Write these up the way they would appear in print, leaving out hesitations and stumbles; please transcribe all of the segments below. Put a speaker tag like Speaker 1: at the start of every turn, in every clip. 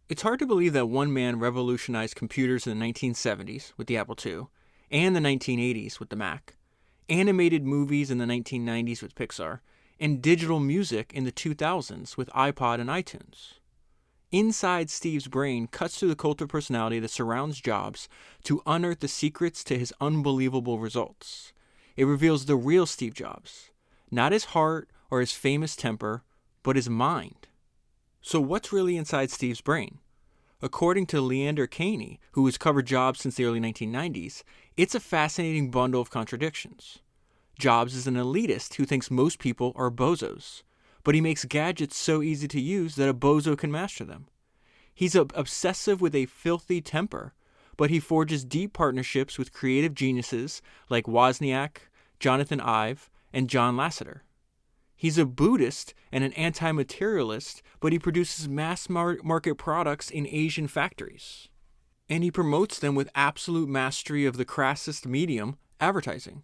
Speaker 1: It's hard to believe that one man revolutionized computers in the 1970s with the Apple II, and the 1980s with the Mac, animated movies in the 1990s with Pixar, and digital music in the 2000s with iPod and iTunes. Inside Steve's brain cuts through the cult of personality that surrounds Jobs to unearth the secrets to his unbelievable results. It reveals the real Steve Jobs, not his heart or his famous temper, but his mind. So what's really inside Steve's brain? According to Leander Kahney, who has covered Jobs since the early 1990s, it's a fascinating bundle of contradictions. Jobs is an elitist who thinks most people are bozos, but he makes gadgets so easy to use that a bozo can master them. He's obsessive with a filthy temper, but he forges deep partnerships with creative geniuses like Wozniak, Jonathan Ive, and John Lasseter. He's a Buddhist and an anti-materialist, but he produces mass market products in Asian factories. And he promotes them with absolute mastery of the crassest medium, advertising.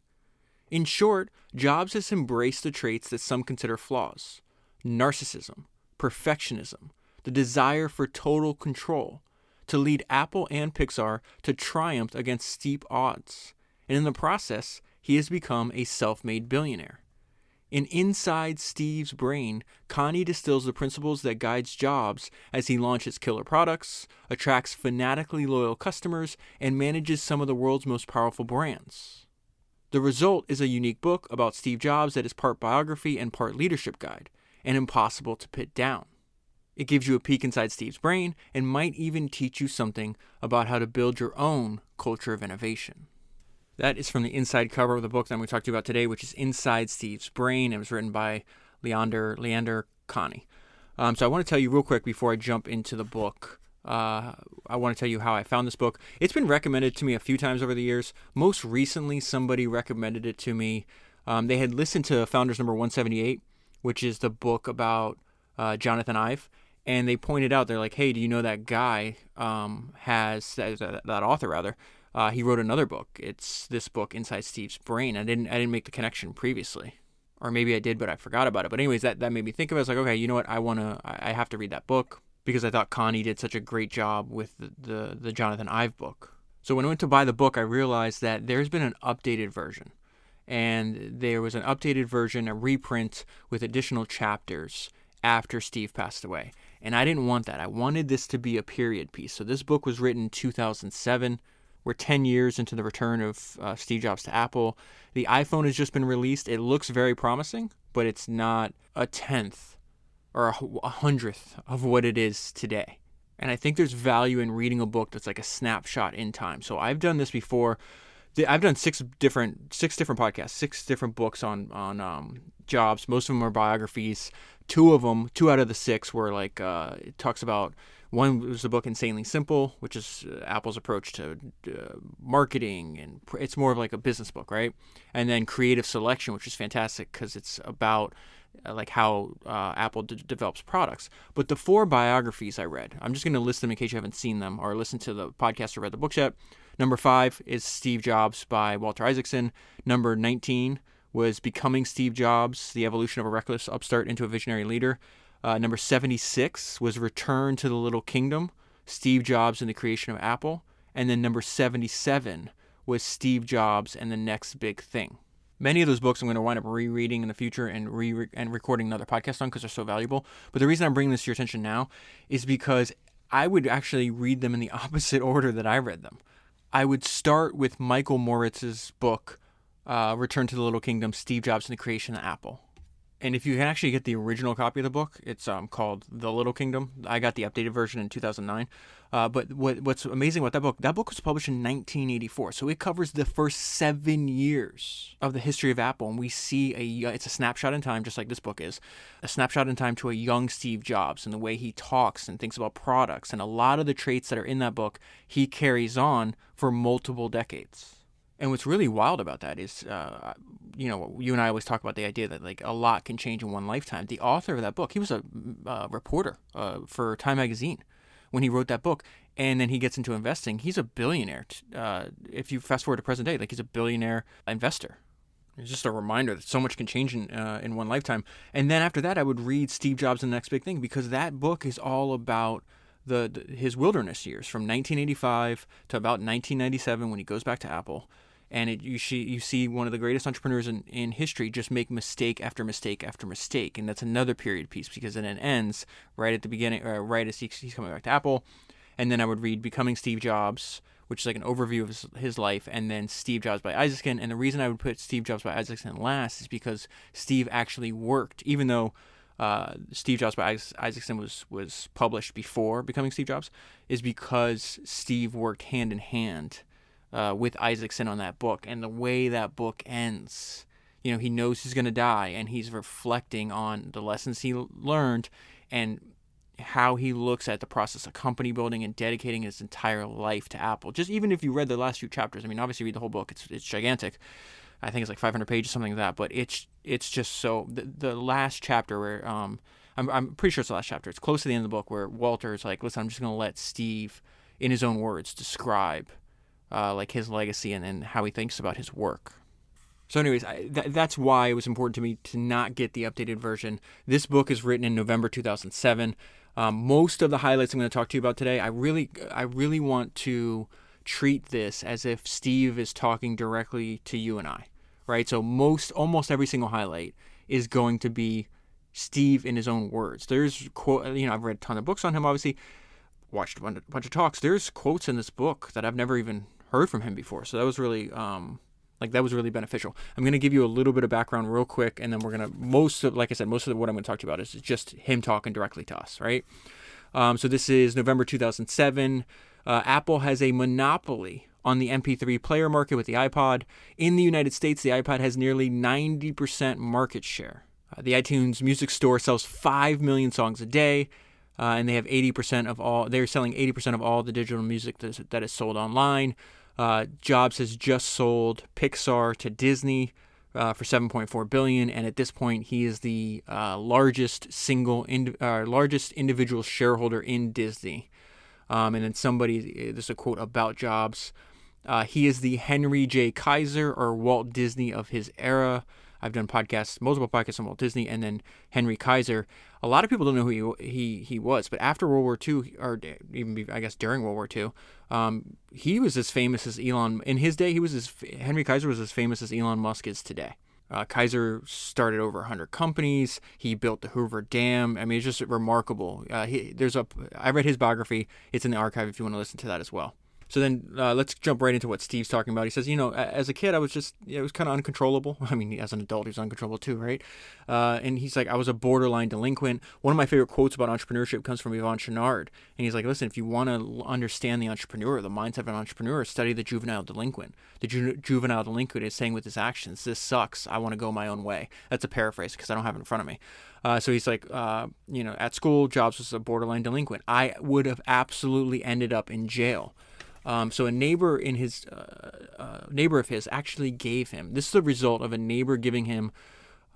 Speaker 1: In short, Jobs has embraced the traits that some consider flaws: narcissism, perfectionism, the desire for total control, to lead Apple and Pixar to triumph against steep odds. And in the process, he has become a self-made billionaire. In Inside Steve's Brain, Kahney distills the principles that guides Jobs as he launches killer products, attracts fanatically loyal customers, and manages some of the world's most powerful brands. The result is a unique book about Steve Jobs that is part biography and part leadership guide, and impossible to put down. It gives you a peek inside Steve's brain and might even teach you something about how to build your own culture of innovation. That is from the inside cover of the book that I'm going to talk to you about today, which is Inside Steve's Brain. It was written by Leander Kahney. So I want to tell you real quick before I jump into the book. I want to tell you how I found this book. It's been recommended to me a few times over the years. Most recently, somebody recommended it to me. They had listened to Founders Number 178, which is the book about Jonathan Ive. And they pointed out, they're like, hey, do you know that guy that author rather? He wrote another book. It's this book, Inside Steve's Brain. I didn't make the connection previously, or maybe I did, but I forgot about it. But anyways, that made me think of it. I was like, okay, you know what? I have to read that book because I thought Kahney did such a great job with the Jonathan Ive book. So when I went to buy the book, I realized that there's been an updated version, and there was an updated version, a reprint with additional chapters after Steve passed away. And I didn't want that. I wanted this to be a period piece. So this book was written in 2007. We're 10 years into the return of Steve Jobs to Apple. The iPhone has just been released. It looks very promising, but it's not a tenth or a hundredth of what it is today. And I think there's value in reading a book that's like a snapshot in time. So I've done this before. I've done six different podcasts, 6 different books on Jobs. Most of them are biographies. 2 out of the 6 were like, it talks about, one was the book Insanely Simple, which is Apple's approach to marketing, and it's more of like a business book, right? And then Creative Selection, which is fantastic because it's about like how Apple develops products. But the 4 biographies I read, I'm just going to list them in case you haven't seen them or listened to the podcast or read the books yet. Number 5 is Steve Jobs by Walter Isaacson. Number 19 was Becoming Steve Jobs, The Evolution of a Reckless Upstart into a Visionary Leader. Number 76 was Return to the Little Kingdom, Steve Jobs and the Creation of Apple. And then number 77 was Steve Jobs and the Next Big Thing. Many of those books I'm going to wind up rereading in the future and recording another podcast on because they're so valuable. But the reason I'm bringing this to your attention now is because I would actually read them in the opposite order that I read them. I would start with Michael Moritz's book, Return to the Little Kingdom, Steve Jobs and the Creation of Apple. And if you can actually get the original copy of the book, it's called The Little Kingdom. I got the updated version in 2009. But what's amazing about that book was published in 1984. So it covers the first 7 years of the history of Apple. And we see it's a snapshot in time, just like this book is, a snapshot in time to a young Steve Jobs and the way he talks and thinks about products. And a lot of the traits that are in that book, he carries on for multiple decades. And what's really wild about that is, you and I always talk about the idea that like a lot can change in one lifetime. The author of that book, he was a reporter for Time magazine when he wrote that book, and then he gets into investing. He's a billionaire. If you fast forward to present day, like he's a billionaire investor. It's just a reminder that so much can change in one lifetime. And then after that, I would read Steve Jobs and the Next Big Thing because that book is all about his wilderness years from 1985 to about 1997 when he goes back to Apple. And you see one of the greatest entrepreneurs in history just make mistake after mistake after mistake. And that's another period piece, because then it ends right at the beginning, right as he's coming back to Apple. And then I would read Becoming Steve Jobs, which is like an overview of his life, and then Steve Jobs by Isaacson. And the reason I would put Steve Jobs by Isaacson last is because Steve actually worked, even though Steve Jobs by Isaacson was published before Becoming Steve Jobs, is because Steve worked hand in hand with Isaacson on that book. And the way that book ends, he knows he's going to die, and he's reflecting on the lessons he learned and how he looks at the process of company building and dedicating his entire life to Apple. Just even if you read the last few chapters, obviously read the whole book. It's gigantic. I think it's like 500 pages, something like that. But it's just so the last chapter where I'm pretty sure it's the last chapter. It's close to the end of the book where Walter is like, listen, I'm just going to let Steve, in his own words, describe like his legacy and how he thinks about his work. So anyways, that's why it was important to me to not get the updated version. This book is written in November 2007. Most of the highlights I'm going to talk to you about today, I really want to treat this as if Steve is talking directly to you and I, right? So almost every single highlight is going to be Steve in his own words. There's quote, I've read a ton of books on him, obviously, watched a bunch of talks. There's quotes in this book that I've never even heard from him before. So that was really beneficial. I'm going to give you a little bit of background real quick, and then we're going to, most of what I'm going to talk to you about is just him talking directly to us, right? So this is November 2007. Apple has a monopoly on the MP3 player market with the iPod. In the United States, the iPod has nearly 90% market share. The iTunes Music Store sells 5 million songs a day, and they have 80% of all. They're selling 80% of all the digital music that is sold online. Jobs has just sold Pixar to Disney for $7.4 billion, and at this point, he is the largest individual shareholder in Disney. And then this is a quote about Jobs. He is the Henry J. Kaiser or Walt Disney of his era. I've done multiple podcasts on Walt Disney, and then Henry Kaiser. A lot of people don't know who he was, but after World War II, or even I guess during World War II, he was as famous as Elon. In his day, Henry Kaiser was as famous as Elon Musk is today. Kaiser started over 100 companies. He built the Hoover Dam. It's just remarkable. I read his biography. It's in the archive if you want to listen to that as well. So then let's jump right into what Steve's talking about. He says, as a kid, I was just, it was kind of uncontrollable. As an adult, he was uncontrollable too, right? And he's like, I was a borderline delinquent. One of my favorite quotes about entrepreneurship comes from Yvon Chouinard. And he's like, listen, if you want to understand the entrepreneur, the mindset of an entrepreneur, study the juvenile delinquent. The juvenile delinquent is saying with his actions, this sucks. I want to go my own way. That's a paraphrase because I don't have it in front of me. So he's like, at school, Jobs was a borderline delinquent. I would have absolutely ended up in jail. So a neighbor of his actually gave him, this is the result of a neighbor giving him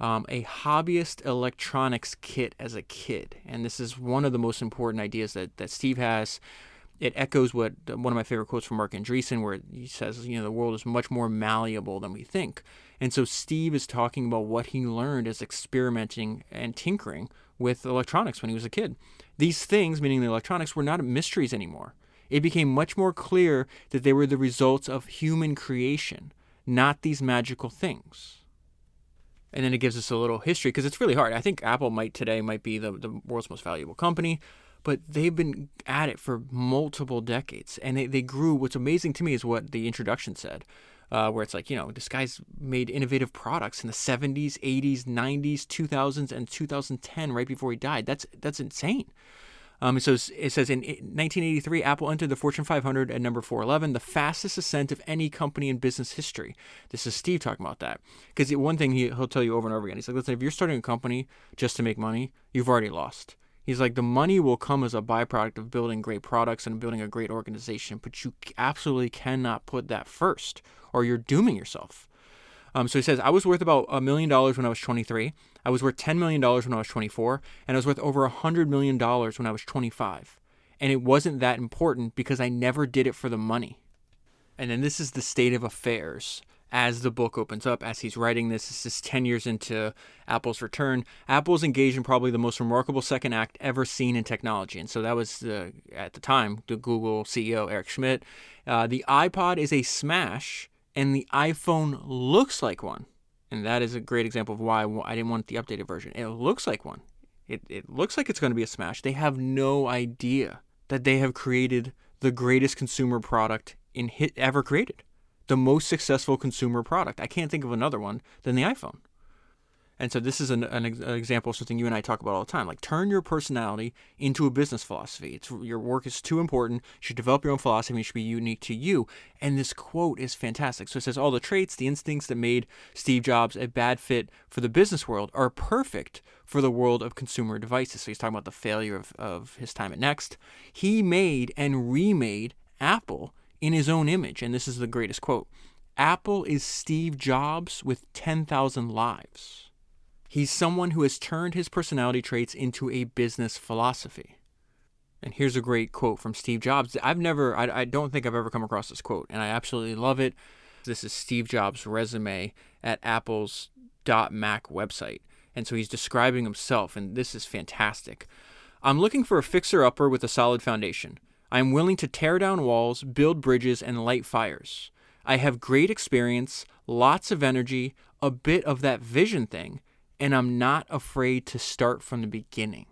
Speaker 1: a hobbyist electronics kit as a kid. And this is one of the most important ideas that Steve has. It echoes one of my favorite quotes from Mark Andreessen, where he says, the world is much more malleable than we think. And so Steve is talking about what he learned as experimenting and tinkering with electronics when he was a kid. These things, meaning the electronics, were not mysteries anymore. It became much more clear that they were the results of human creation, not these magical things. And then it gives us a little history, because it's really hard. I think Apple today might be the world's most valuable company, but they've been at it for multiple decades. And they grew. What's amazing to me is what the introduction said, where it's like, this guy's made innovative products in the 70s, 80s, 90s, 2000s, and 2010, right before he died. That's insane. It says in 1983, Apple entered the Fortune 500 at number 411, the fastest ascent of any company in business history. This is Steve talking about that. Because one thing he'll tell you over and over again, he's like, listen, if you're starting a company just to make money, you've already lost. He's like, the money will come as a byproduct of building great products and building a great organization, but you absolutely cannot put that first, or you're dooming yourself. So he says, I was worth about $1 million when I was 23. I was worth $10 million when I was 24. And I was worth over $100 million when I was 25. And it wasn't that important because I never did it for the money. And then this is the state of affairs as the book opens up, as he's writing this is 10 years into Apple's return. Apple is engaged in probably the most remarkable second act ever seen in technology. And so that was, at the time, the Google CEO, Eric Schmidt. The iPod is a smash, and the iPhone looks like one. And that is a great example of why I didn't want the updated version. It looks like one. It looks like it's going to be a smash. They have no idea that they have created the greatest consumer product ever created. The most successful consumer product. I can't think of another one than the iPhone. And so this is an example of something you and I talk about all the time. Like, turn your personality into a business philosophy. Your work is too important. You should develop your own philosophy. It should be unique to you. And this quote is fantastic. So it says, all the traits, the instincts that made Steve Jobs a bad fit for the business world are perfect for the world of consumer devices. So he's talking about the failure of his time at Next. He made and remade Apple in his own image. And this is the greatest quote. Apple is Steve Jobs with 10,000 lives. He's someone who has turned his personality traits into a business philosophy. And here's a great quote from Steve Jobs. I don't think I've ever come across this quote, and I absolutely love it. This is Steve Jobs' resume at Apple's .Mac website. And so he's describing himself, and this is fantastic. I'm looking for a fixer-upper with a solid foundation. I'm willing to tear down walls, build bridges, and light fires. I have great experience, lots of energy, a bit of that vision thing, and I'm not afraid to start from the beginning.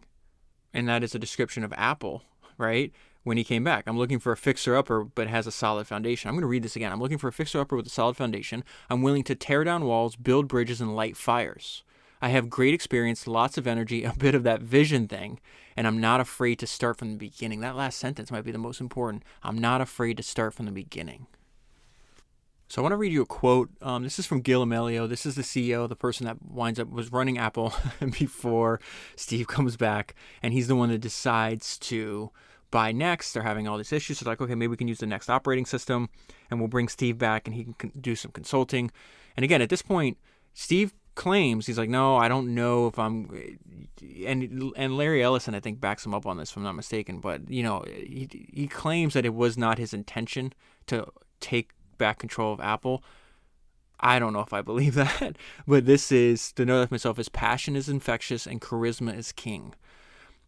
Speaker 1: And that is a description of Apple, right? When he came back. I'm looking for a fixer-upper, but has a solid foundation. I'm going to read this again. I'm looking for a fixer-upper with a solid foundation. I'm willing to tear down walls, build bridges, and light fires. I have great experience, lots of energy, a bit of that vision thing, and I'm not afraid to start from the beginning. That last sentence might be the most important. I'm not afraid to start from the beginning. So I want to read you a quote. This is from Gil Amelio. This is the CEO, the person that was running Apple before Steve comes back, and he's the one that decides to buy Next. They're having all these issues. So like, okay, maybe we can use the Next operating system, and we'll bring Steve back, and he can do some consulting. And again, at this point, Steve claims, he's like, no, I don't know if I'm, and Larry Ellison, I think, backs him up on this, if I'm not mistaken. But he claims that it was not his intention to take back control of Apple. I don't know if I believe that, but this is to know that myself. His passion is infectious and charisma is king.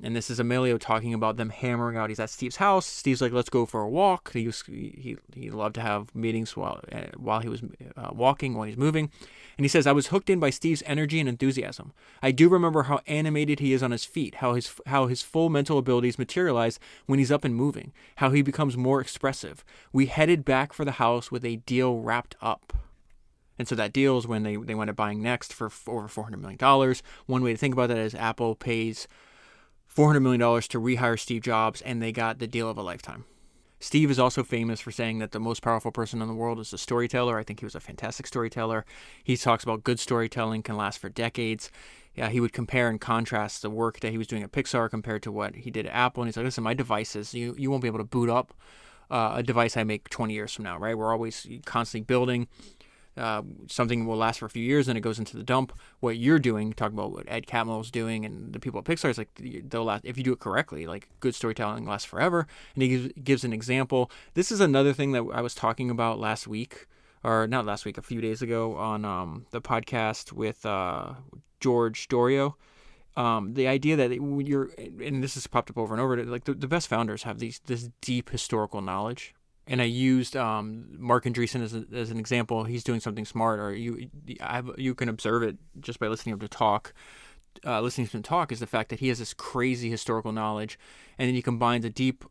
Speaker 1: And this is Amelio talking about them hammering out. He's at Steve's house. Steve's like, let's go for a walk. He loved to have meetings while he was walking, while he's moving. And he says, I was hooked in by Steve's energy and enthusiasm. I do remember how animated he is on his feet, how his full mental abilities materialize when he's up and moving, how he becomes more expressive. We headed back for the house with a deal wrapped up. And so that deal is when they went to buying Next for over $400 million. One way to think about that is Apple pays $400 million to rehire Steve Jobs, and they got the deal of a lifetime. Steve is also famous for saying that the most powerful person in the world is a storyteller. I think he was a fantastic storyteller. He talks about good storytelling can last for decades. Yeah, he would compare and contrast the work that he was doing at Pixar compared to what he did at Apple. And he's like, listen, my devices, you won't be able to boot up a device I make 20 years from now, right? We're always constantly building. Something will last for a few years and it goes into the dump. What you're doing, talk about what Ed Catmull's doing and the people at Pixar, is like they'll last if you do it correctly. Like, good storytelling lasts forever. And he gives an example. This is another thing that I was talking about last week, or not last week, a few days ago on the podcast with George Dorio. The idea that when you're, and this has popped up over and over, like the best founders have this deep historical knowledge. And I used Mark Andreessen as an example. He's doing something smart, or you can observe it just by listening to him talk. Listening to him talk is the fact that he has this crazy historical knowledge, and then he combines a deep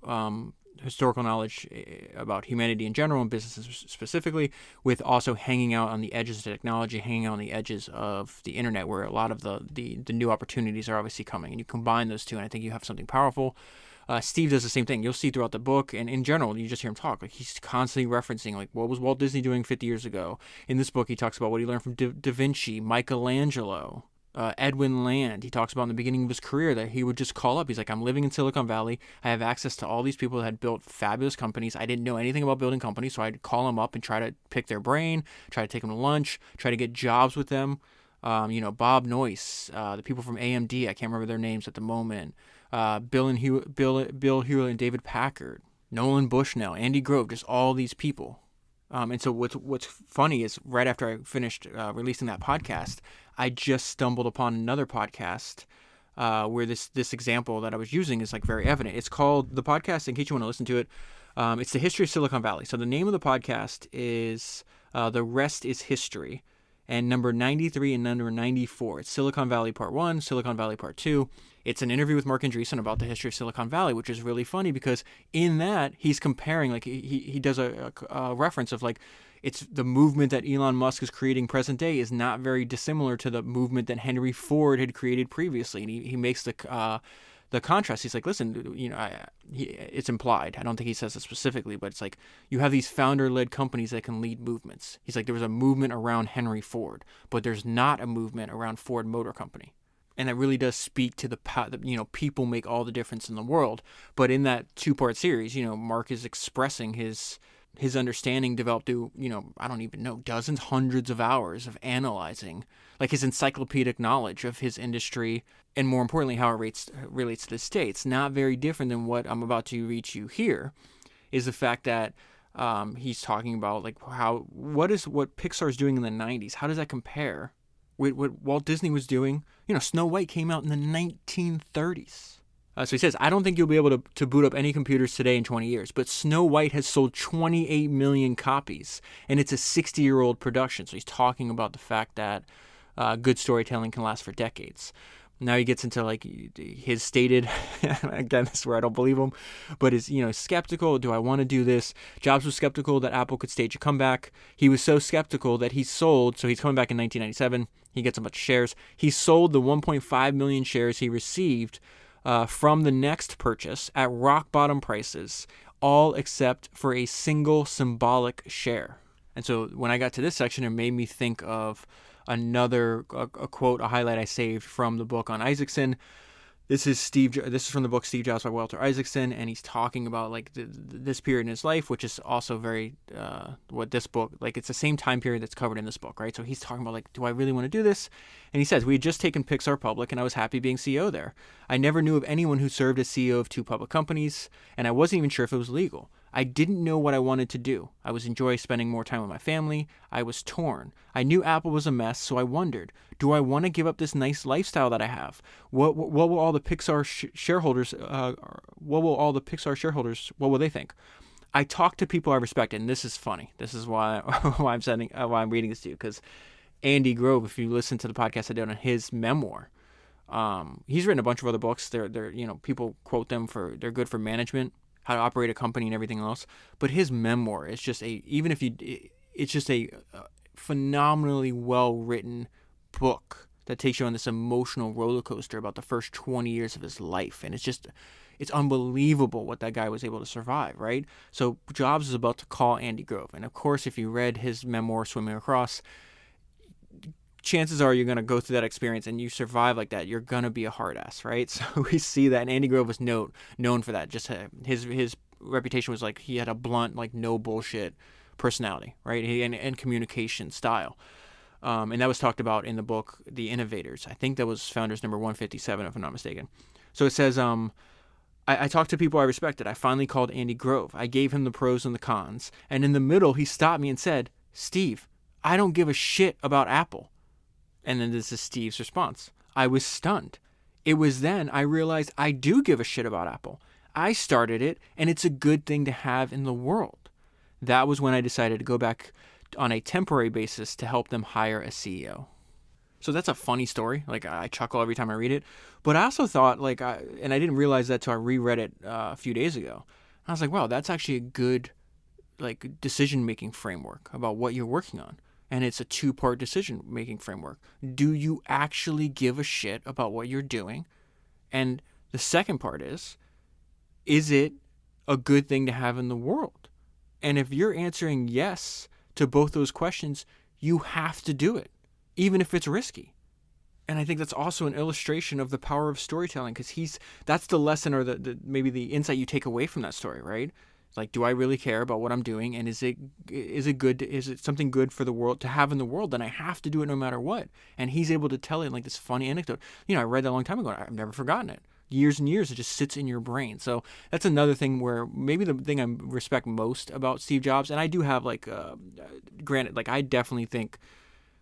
Speaker 1: historical knowledge about humanity in general and businesses specifically with also hanging out on the edges of technology, hanging out on the edges of the internet, where a lot of the new opportunities are obviously coming. And you combine those two, and I think you have something powerful. Steve does the same thing. You'll see throughout the book, and in general, you just hear him talk. Like, he's constantly referencing, like, what was Walt Disney doing 50 years ago? In this book, he talks about what he learned from Da Vinci, Michelangelo, Edwin Land. He talks about in the beginning of his career that he would just call up. He's like, I'm living in Silicon Valley. I have access to all these people that had built fabulous companies. I didn't know anything about building companies, so I'd call them up and try to pick their brain, try to take them to lunch, try to get jobs with them. Bob Noyce, the people from AMD, I can't remember their names at the moment. Bill Hewlett and David Packard, Nolan Bushnell, Andy Grove, just all these people. And so what's funny is right after I finished releasing that podcast, I just stumbled upon another podcast where this example that I was using is like very evident. It's called the podcast. In case you want to listen to it, it's the history of Silicon Valley. So the name of the podcast is "The Rest is History," and number 93 and number 94. It's Silicon Valley Part 1, Silicon Valley Part 2. It's an interview with Mark Andreessen about the history of Silicon Valley, which is really funny because in that he's comparing, like he does a reference of like, it's the movement that Elon Musk is creating present day is not very dissimilar to the movement that Henry Ford had created previously. And he makes the contrast. He's like, listen, it's implied. I don't think he says it specifically, but it's like you have these founder-led companies that can lead movements. He's like, there was a movement around Henry Ford, but there's not a movement around Ford Motor Company. And that really does speak to the people make all the difference in the world. But in that 2-part series, Mark is expressing his understanding developed through, I don't even know, dozens, hundreds of hours of analyzing, like his encyclopedic knowledge of his industry, and more importantly, how it relates to the States. Not very different than what I'm about to read you here, is the fact that he's talking about like what Pixar is doing in the 90s. How does that compare with what Walt Disney was doing? Snow White came out in the 1930s. So he says, I don't think you'll be able to boot up any computers today in 20 years, but Snow White has sold 28 million copies, and it's a 60-year-old production. So he's talking about the fact that good storytelling can last for decades. Now he gets into like his stated, again, this is where I don't believe him, but is, skeptical. Do I want to do this? Jobs was skeptical that Apple could stage a comeback. He was so skeptical that he sold, so he's coming back in 1997. He gets a bunch of shares. He sold the 1.5 million shares he received from the next purchase at rock bottom prices, all except for a single symbolic share. And so when I got to this section, it made me think of another a quote, a highlight I saved from the book on Isaacson. This is from the book Steve Jobs by Walter Isaacson, and he's talking about like this period in his life, which is also very what this book, like it's the same time period that's covered in this book, right? So he's talking about like, do I really want to do this? And he says, we had just taken Pixar public, and I was happy being CEO there. I never knew of anyone who served as CEO of 2 public companies, and I wasn't even sure if it was legal. I didn't know what I wanted to do. I was enjoying spending more time with my family. I was torn. I knew Apple was a mess, so I wondered, do I want to give up this nice lifestyle that I have? What will all the Pixar shareholders? What will they think? I talked to people I respected, and this is funny. This is why I'm reading this to you, because Andy Grove, if you listen to the podcast I did on his memoir, he's written a bunch of other books. They're people quote them they're good for management, how to operate a company and everything else. But his memoir is just it's just a phenomenally well-written book that takes you on this emotional roller coaster about the first 20 years of his life. And it's unbelievable what that guy was able to survive, right? So Jobs is about to call Andy Grove. And of course, if you read his memoir, Swimming Across, chances are you're going to go through that experience and you survive like that, you're going to be a hard ass, right? So we see that, and Andy Grove was known for that. Just his reputation was like he had a blunt, like no bullshit personality, right? And communication style. And that was talked about in the book, The Innovators. I think that was Founders number 157, if I'm not mistaken. So it says, I talked to people I respected. I finally called Andy Grove. I gave him the pros and the cons. And in the middle, he stopped me and said, Steve, I don't give a shit about Apple. And then this is Steve's response. I was stunned. It was then I realized I do give a shit about Apple. I started it, and it's a good thing to have in the world. That was when I decided to go back on a temporary basis to help them hire a CEO. So that's a funny story. Like, I chuckle every time I read it. But I also thought, and I didn't realize that till I reread it a few days ago. I was like, wow, that's actually a good, decision-making framework about what you're working on. And it's a 2-part decision-making framework. Do you actually give a shit about what you're doing? And the second part is it a good thing to have in the world? And if you're answering yes to both those questions, you have to do it, even if it's risky. And I think that's also an illustration of the power of storytelling, because that's the lesson, or maybe the insight you take away from that story, right? Like, do I really care about what I'm doing? And is it something good for the world to have in the world? Then I have to do it no matter what. And he's able to tell it like this funny anecdote. I read that a long time ago. I've never forgotten it. years and years. It just sits in your brain. So that's another thing where maybe the thing I respect most about Steve Jobs, and I do have like, granted, like I definitely think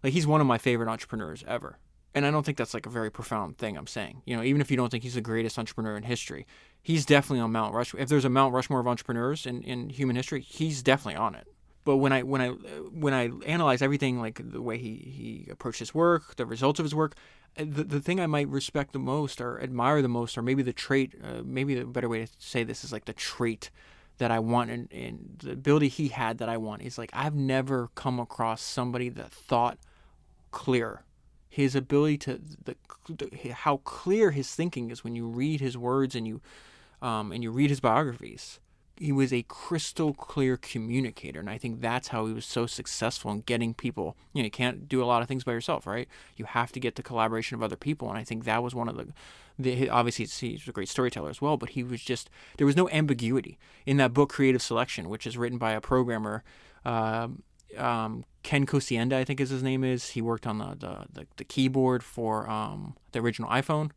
Speaker 1: like he's one of my favorite entrepreneurs ever. And I don't think that's like a very profound thing I'm saying. Even if you don't think he's the greatest entrepreneur in history, he's definitely on Mount Rushmore. If there's a Mount Rushmore of entrepreneurs in human history, he's definitely on it. But when I analyze everything, like the way he approached his work, the results of his work, the thing I might respect the most or admire the most, or maybe the trait, maybe the better way to say this is like the trait that I want and the ability he had that I want is like I've never come across somebody that thought clear. His ability to how clear his thinking is when you read his words and you read his biographies. He was a crystal clear communicator, and I think that's how he was so successful in getting people. You can't do a lot of things by yourself, right? You have to get the collaboration of other people, and I think that was one of the obviously he's a great storyteller as well, but he was just, there was no ambiguity in that book, Creative Selection, which is written by a programmer, Ken Kosienda, I think his name is. He worked on the keyboard for the original iPhone.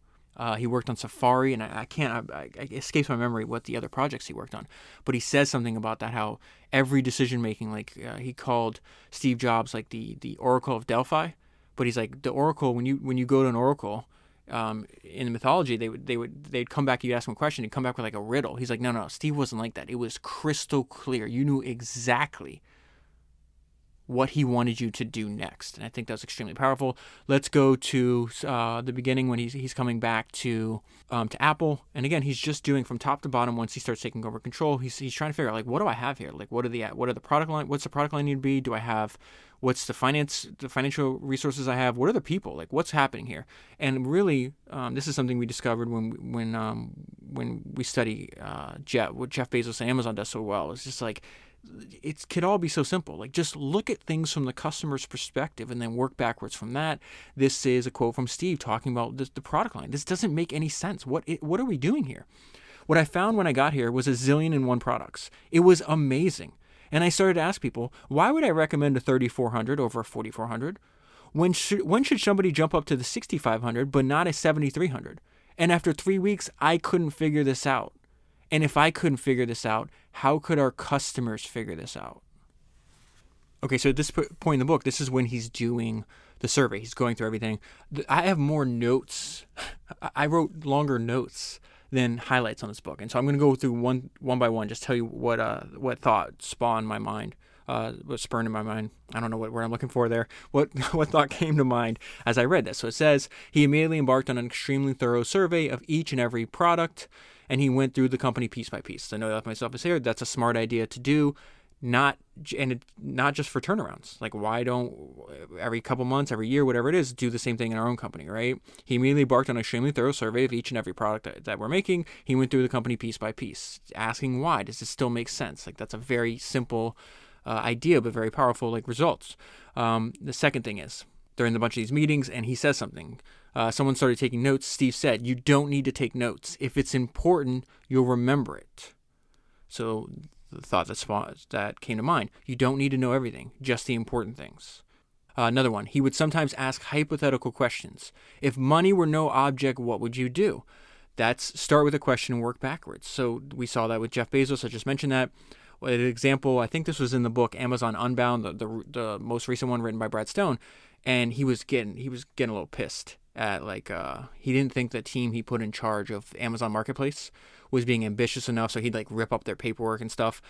Speaker 1: He worked on Safari, and it escapes my memory what the other projects he worked on. But he says something about that, how every decision making, like he called Steve Jobs like the Oracle of Delphi. But he's like the Oracle. When you go to an Oracle, in the mythology, they'd come back. You ask him a question, he'd come back with like a riddle. He's like, no, Steve wasn't like that. It was crystal clear. You knew exactly what he wanted you to do next. And I think that's extremely powerful. Let's go to the beginning when he's coming back to Apple. And again, he's just doing from top to bottom. Once he starts taking over control, he's trying to figure out like, what do I have here? Like, what are the product line? What's the product line need to be? Do I have, what's the financial resources I have? What are the people? Like, what's happening here? And really, this is something we discovered when we study what Jeff Bezos and Amazon does so well. It's just like, it could all be so simple. Like, just look at things from the customer's perspective and then work backwards from that. This is a quote from Steve talking about the product line. This doesn't make any sense. What are we doing here? What I found when I got here was 1,000,001 products. It was amazing. And I started to ask people, why would I recommend a 3400 over a 4400? When should somebody jump up to the 6500 but not a 7300? And after 3 weeks, I couldn't figure this out. And if I couldn't figure this out, how could our customers figure this out? Okay, so at this point in the book, this is when he's doing the survey. He's going through everything. I have more notes. I wrote longer notes than highlights on this book. And so I'm going to go through one by one, just tell you what thought spawned my mind, what spurned in my mind. I don't know what word I'm looking for there. What thought came to mind as I read this. So it says, he immediately embarked on an extremely thorough survey of each and every product, and he went through the company piece by piece. So I know that myself is here. That's a smart idea to do, not just for turnarounds. Like, why don't every couple months, every year, whatever it is, do the same thing in our own company, right? He immediately embarked on an extremely thorough survey of each and every product that we're making. He went through the company piece by piece, asking why. Does this still make sense? Like, that's a very simple idea, but very powerful, like, results. The second thing is, they're in a bunch of these meetings, and he says something. Someone started taking notes. Steve said, you don't need to take notes. If it's important, you'll remember it. So the thought that came to mind, you don't need to know everything, just the important things. Another one, he would sometimes ask hypothetical questions. If money were no object, what would you do? That's start with a question and work backwards. So we saw that with Jeff Bezos. I just mentioned that. An example, I think this was in the book Amazon Unbound, the most recent one written by Brad Stone, and he was getting a little pissed at he didn't think the team he put in charge of Amazon Marketplace was being ambitious enough, so he'd rip up their paperwork and stuff.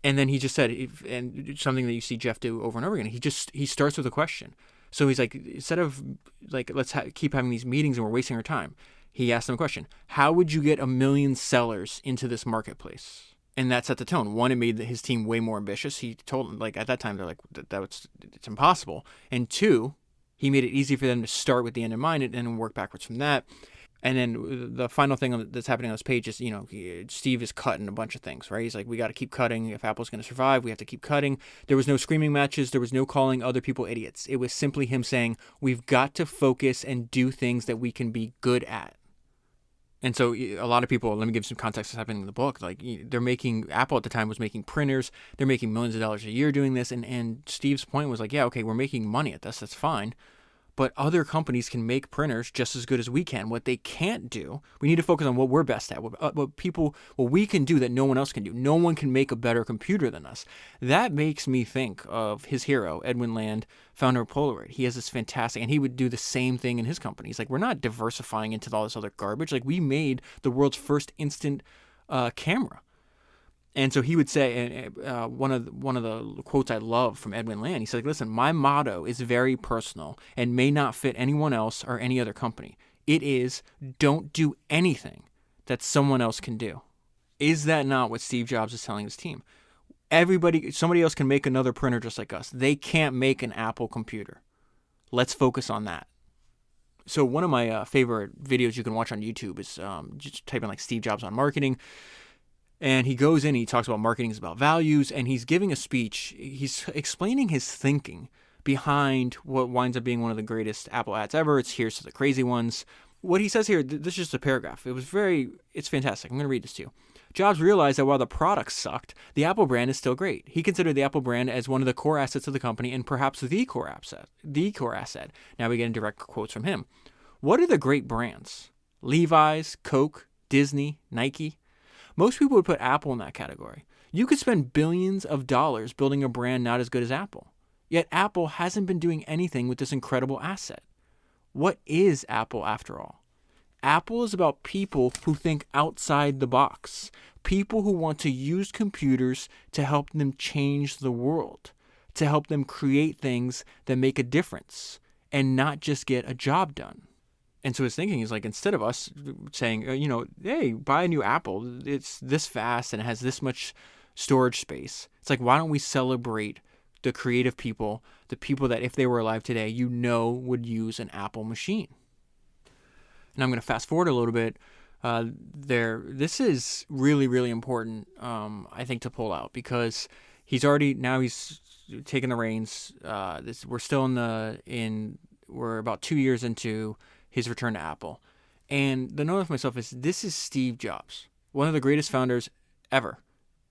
Speaker 1: And then he just said, and something that you see Jeff do over and over again, he starts with a question. So he's like, instead of let's keep having these meetings and we're wasting our time, he asked them a question: how would you get 1 million sellers into this marketplace? And that set the tone. One, it made his team way more ambitious. He told them, at that time, they're like, it's impossible. And two, he made it easy for them to start with the end in mind and then work backwards from that. And then the final thing that's happening on this page is, Steve is cutting a bunch of things, right? He's like, we got to keep cutting. If Apple's going to survive, we have to keep cutting. There was no screaming matches. There was no calling other people idiots. It was simply him saying, we've got to focus and do things that we can be good at. And so a lot of people, let me give some context that's happening in the book. Apple at the time was making printers. They're making millions of dollars a year doing this. And Steve's point was yeah, okay, we're making money at this. That's fine. but other companies can make printers just as good as we can. What they can't do, we need to focus on what we're best at, what we can do that no one else can do. No one can make a better computer than us. That makes me think of his hero, Edwin Land, founder of Polaroid. He has this fantastic, and he would do the same thing in his company. He's like, we're not diversifying into all this other garbage. Like, we made the world's first instant camera. And so he would say, and one of the quotes I love from Edwin Land, he said, listen, my motto is very personal and may not fit anyone else or any other company. It is, don't do anything that someone else can do. Is that not what Steve Jobs is telling his team? Somebody else can make another printer just like us. They can't make an Apple computer. Let's focus on that. So one of my favorite videos you can watch on YouTube is just type in like Steve Jobs on marketing. And he goes in, he talks about marketing is about values, and he's giving a speech. He's explaining his thinking behind what winds up being one of the greatest Apple ads ever. It's Here's to the Crazy Ones. What he says here, this is just a paragraph. It's fantastic. I'm going to read this to you. Jobs realized that while the product sucked, the Apple brand is still great. He considered the Apple brand as one of the core assets of the company and perhaps the core asset. Now we get in direct quotes from him. What are the great brands? Levi's, Coke, Disney, Nike? Most people would put Apple in that category. You could spend billions of dollars building a brand not as good as Apple. Yet Apple hasn't been doing anything with this incredible asset. What is Apple after all? Apple is about people who think outside the box. People who want to use computers to help them change the world. To help them create things that make a difference. And not just get a job done. And so his thinking is like, instead of us saying, hey, buy a new Apple, it's this fast and it has this much storage space. It's like, why don't we celebrate the creative people, the people that if they were alive today, would use an Apple machine. And I'm going to fast forward a little bit. This is really, really important, I think, to pull out because he's taken the reins. We're about 2 years into his return to Apple. And the note of myself is, this is Steve Jobs, one of the greatest founders ever.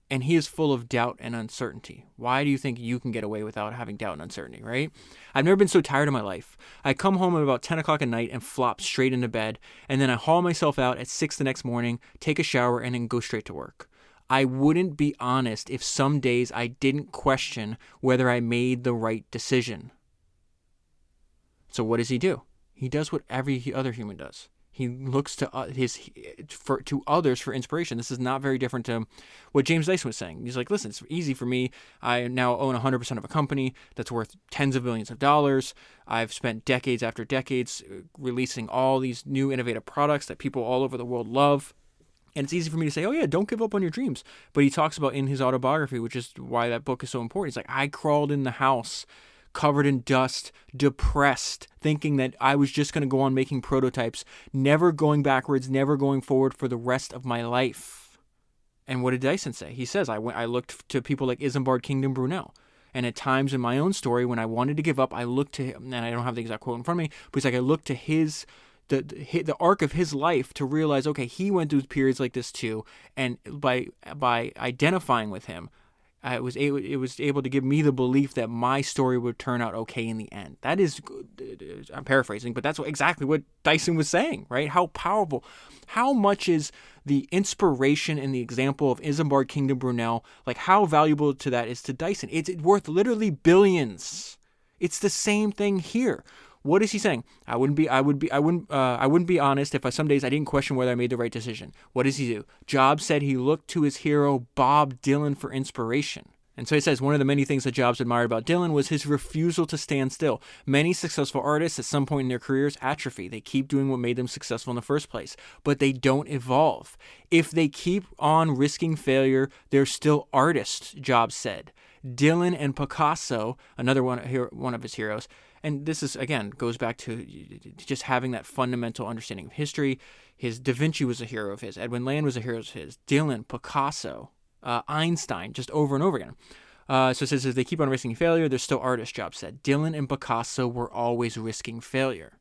Speaker 1: And he is full of doubt and uncertainty. Why do you think you can get away without having doubt and uncertainty, right? I've never been so tired in my life. I come home at about 10 o'clock at night and flop straight into bed. And then I haul myself out at 6 the next morning, take a shower, and then go straight to work. I wouldn't be honest if some days I didn't question whether I made the right decision. So what does he do? He does what every other human does. He looks to others for inspiration. This is not very different to what James Dyson was saying. He's like, listen, it's easy for me. I now own 100% of a company that's worth tens of billions of dollars. I've spent decades after decades releasing all these new innovative products that people all over the world love. And it's easy for me to say, oh yeah, don't give up on your dreams. But he talks about in his autobiography, which is why that book is so important. He's like, I crawled in the house covered in dust, depressed, thinking that I was just going to go on making prototypes, never going backwards, never going forward for the rest of my life. And what did Dyson say? He says, I looked to people like Isambard Kingdom Brunel. And at times in my own story, when I wanted to give up, I looked to him, and I don't have the exact quote in front of me, but he's like, I looked to the arc of his life to realize, okay, he went through periods like this too. And by identifying with him, it was able to give me the belief that my story would turn out okay in the end. That is, I'm paraphrasing, but that's exactly what Dyson was saying, right? How powerful, how much is the inspiration and the example of Isambard Kingdom Brunel, like how valuable to that is to Dyson? It's worth literally billions. It's the same thing here. What is he saying? I wouldn't be honest if some days I didn't question whether I made the right decision. What does he do? Jobs said he looked to his hero, Bob Dylan, for inspiration. And so he says one of the many things that Jobs admired about Dylan was his refusal to stand still. Many successful artists at some point in their careers atrophy. They keep doing what made them successful in the first place, but they don't evolve. If they keep on risking failure, they're still artists, Jobs said. Dylan and Picasso, another one of his heroes, and this is, again, goes back to just having that fundamental understanding of history. Da Vinci was a hero of his. Edwin Land was a hero of his. Dylan, Picasso, Einstein, just over and over again. So it says, if they keep on risking failure, they're still artists, Jobs said. Dylan and Picasso were always risking failure.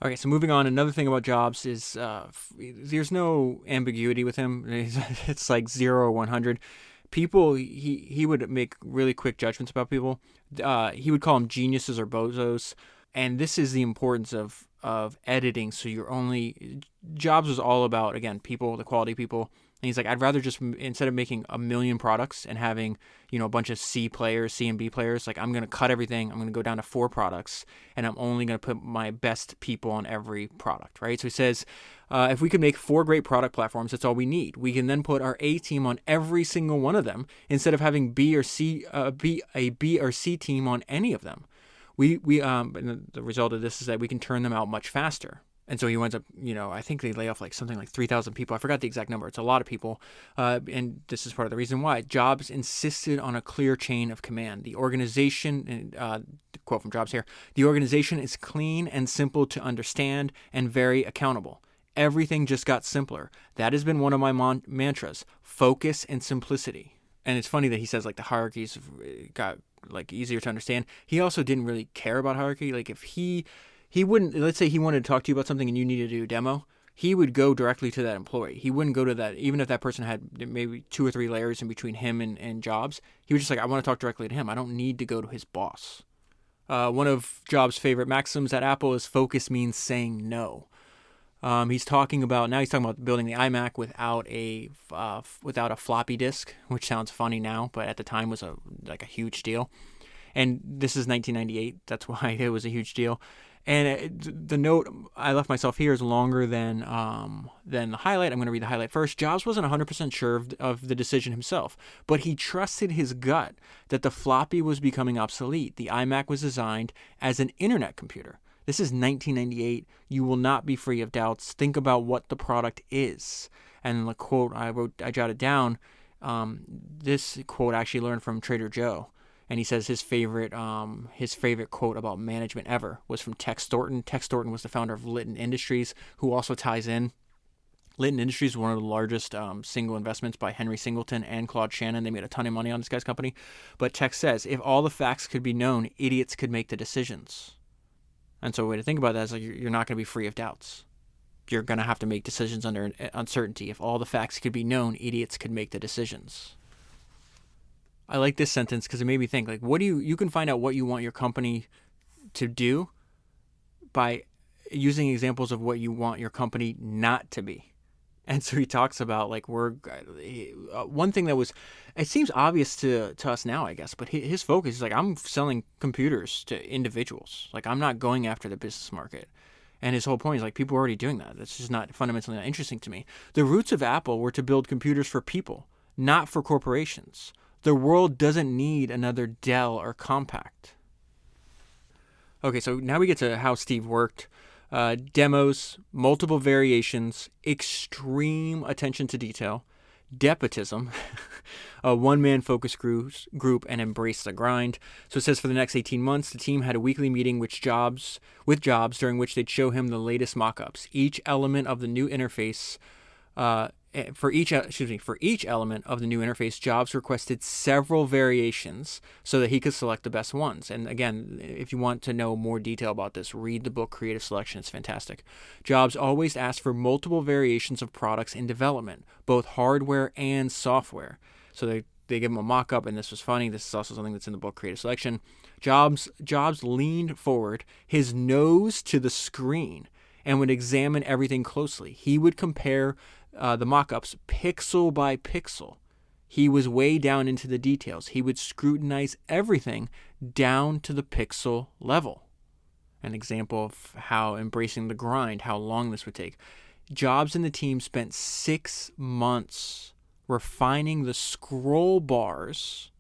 Speaker 1: Okay, so moving on, another thing about Jobs is there's no ambiguity with him. It's like 0 or 100. people, he would make really quick judgments about people. He would call them geniuses or bozos. And this is the importance of editing. So Jobs was all about, again, people, the quality people. And he's like, I'd rather just, instead of making a million products and having, a bunch of C and B players, like I'm going to cut everything. I'm going to go down to 4 products, and I'm only going to put my best people on every product, right? So he says, if we could make 4 great product platforms, that's all we need. We can then put our A team on every single one of them instead of having B or C team on any of them. And the result of this is that we can turn them out much faster. And so he winds up, I think they lay off something like 3,000 people. I forgot the exact number. It's a lot of people. And this is part of the reason why. Jobs insisted on a clear chain of command. The organization, the quote from Jobs here, the organization is clean and simple to understand and very accountable. Everything just got simpler. That has been one of my mantras, focus and simplicity. And it's funny that he says the hierarchies got easier to understand. He also didn't really care about hierarchy. If he wouldn't, let's say he wanted to talk to you about something and you needed to do a demo, he would go directly to that employee. He wouldn't go to that, even if that person had maybe 2 or 3 layers in between him and Jobs. He was just I want to talk directly to him. I don't need to go to his boss. One of Jobs' favorite maxims at Apple is focus means saying no. He's talking about building the iMac without a floppy disk, which sounds funny now, but at the time was a huge deal. And this is 1998. That's why it was a huge deal. And the note I left myself here is longer than the highlight. I'm going to read the highlight first. Jobs wasn't 100% sure of the decision himself, but he trusted his gut that the floppy was becoming obsolete. The iMac was designed as an internet computer. This is 1998. You will not be free of doubts. Think about what the product is. And the quote I jotted down, this quote I actually learned from Trader Joe. And he says his favorite quote about management ever was from Tex Thornton. Tex Thornton was the founder of Litton Industries, who also ties in. Litton Industries is one of the largest single investments by Henry Singleton and Claude Shannon. They made a ton of money on this guy's company. But Tex says, if all the facts could be known, idiots could make the decisions. And so a way to think about that is you're not going to be free of doubts. You're going to have to make decisions under uncertainty. If all the facts could be known, idiots could make the decisions. I like this sentence because it made me think, you can find out what you want your company to do by using examples of what you want your company not to be. And so he talks about one thing that it seems obvious to us now, I guess, but his focus is I'm selling computers to individuals. I'm not going after the business market. And his whole point is people are already doing that. That's just not fundamentally not interesting to me. The roots of Apple were to build computers for people, not for corporations. The world doesn't need another Dell or Compaq. Okay, so now we get to how Steve worked. Demos, multiple variations, extreme attention to detail, despotism, a one-man focus group, and embrace the grind. So it says for the next 18 months, the team had a weekly meeting with Jobs, during which they'd show him the latest mock-ups. Each element of the new interface For each element of the new interface, Jobs requested several variations so that he could select the best ones. And again, if you want to know more detail about this, read the book Creative Selection. It's fantastic. Jobs always asked for multiple variations of products in development, both hardware and software. So they give him a mock-up, and this was funny. This is also something that's in the book Creative Selection. Jobs leaned forward, his nose to the screen, and would examine everything closely. He would compare the mock-ups pixel by pixel. He was way down into the details. He would scrutinize everything down to the pixel level. An example of how embracing the grind, how long this would take. Jobs and the team spent 6 months refining the scroll bars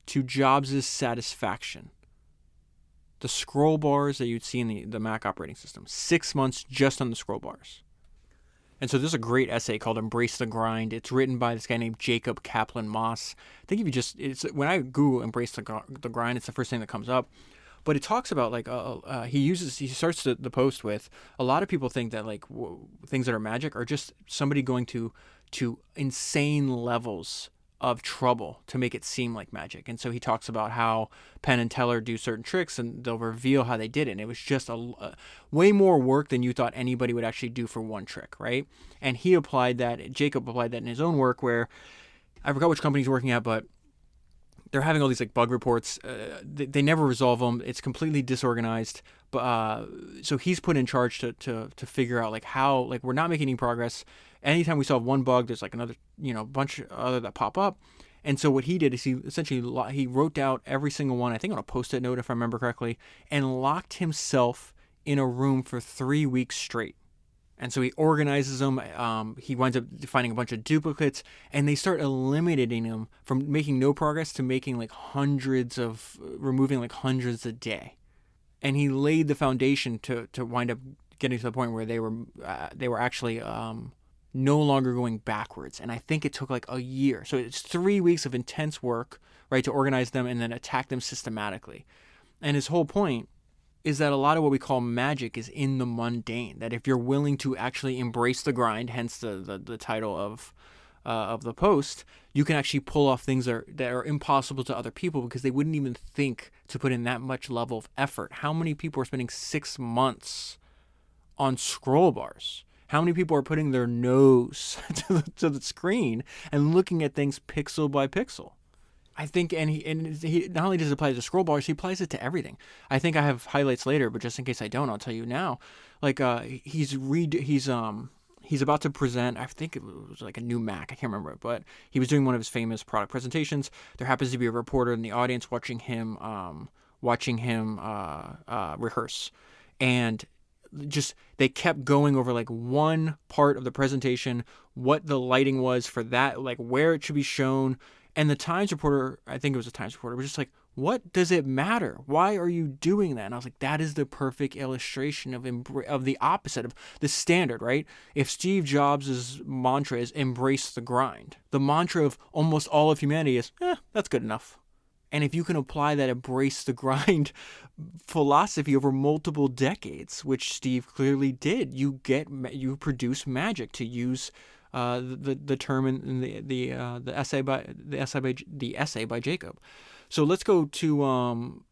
Speaker 1: to Jobs' satisfaction. The scroll bars that you'd see in the Mac operating system. 6 months just on the scroll bars. And so there's a great essay called Embrace the Grind. It's written by this guy named Jacob Kaplan Moss. I think when I Google Embrace the Grind, it's the first thing that comes up. But it talks about he starts the post with, a lot of people think that things that are magic are just somebody going to insane levels of trouble to make it seem like magic. And so he talks about how Penn and Teller do certain tricks and they'll reveal how they did it. And it was just a way more work than you thought anybody would actually do for one trick, right? And Jacob applied that in his own work where I forgot which company he's working at, but they're having all these like bug reports. They never resolve them. It's completely disorganized. But so he's put in charge to figure out like how, like, we're not making any progress. Anytime we solve one bug, there's like another, bunch of other that pop up. And so what he did is he wrote out every single one, I think on a Post-it note if I remember correctly, and locked himself in a room for 3 weeks straight. And so he organizes them. He winds up finding a bunch of duplicates, and they start eliminating them from making no progress to making like removing like hundreds a day. And he laid the foundation to wind up getting to the point where they were actually no longer going backwards. And I think it took like a year. So it's 3 weeks of intense work, right, to organize them and then attack them systematically. And his whole point is that a lot of what we call magic is in the mundane. That if you're willing to actually embrace the grind, hence the title of the post, you can actually pull off things that are impossible to other people because they wouldn't even think to put in that much level of effort. How many people are spending 6 months on scroll bars? How many people are putting their nose to the screen and looking at things pixel by pixel? I think, and he not only does it apply to scroll bars, he applies it to everything. I think I have highlights later, but just in case I don't, I'll tell you now. Like he's about to present, I think it was like a new Mac, I can't remember it, but he was doing one of his famous product presentations. There happens to be a reporter in the audience watching him rehearse, and just they kept going over like one part of the presentation, what the lighting was for that, like where it should be shown. And the Times reporter, I think it was a Times reporter, was just like, what does it matter? Why are you doing that? And I was like, that is the perfect illustration of the opposite of the standard, right? If Steve Jobs' mantra is embrace the grind, the mantra of almost all of humanity is, that's good enough. And if you can apply that embrace the grind philosophy over multiple decades, which Steve clearly did, you produce magic, to use the term in the essay by Jacob. So let's go to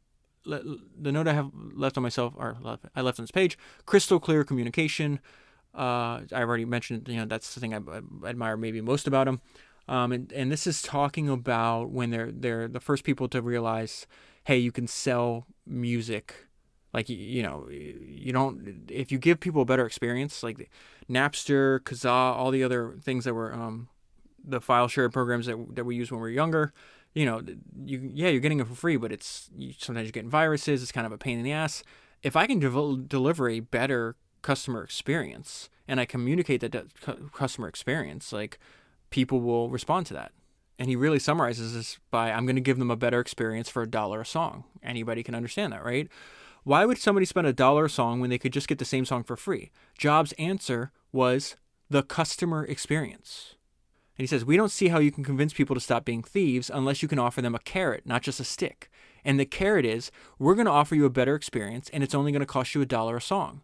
Speaker 1: the note I have left on myself, or I left on this page. Crystal clear communication. I already mentioned, that's the thing I admire maybe most about him. And this is talking about when they're the first people to realize, hey, you can sell music. Like, you don't, if you give people a better experience, like Napster, Kazaa, all the other things that were the file share programs that we used when we were younger, you're getting it for free, but sometimes you're getting viruses. It's kind of a pain in the ass. If I can deliver a better customer experience and I communicate that customer experience, like, people will respond to that. And he really summarizes this by, I'm going to give them a better experience for $1 a song. Anybody can understand that, right? Why would somebody spend $1 a song when they could just get the same song for free? Jobs' answer was the customer experience. And he says, we don't see how you can convince people to stop being thieves unless you can offer them a carrot, not just a stick. And the carrot is, we're going to offer you a better experience, and it's only going to cost you $1 a song.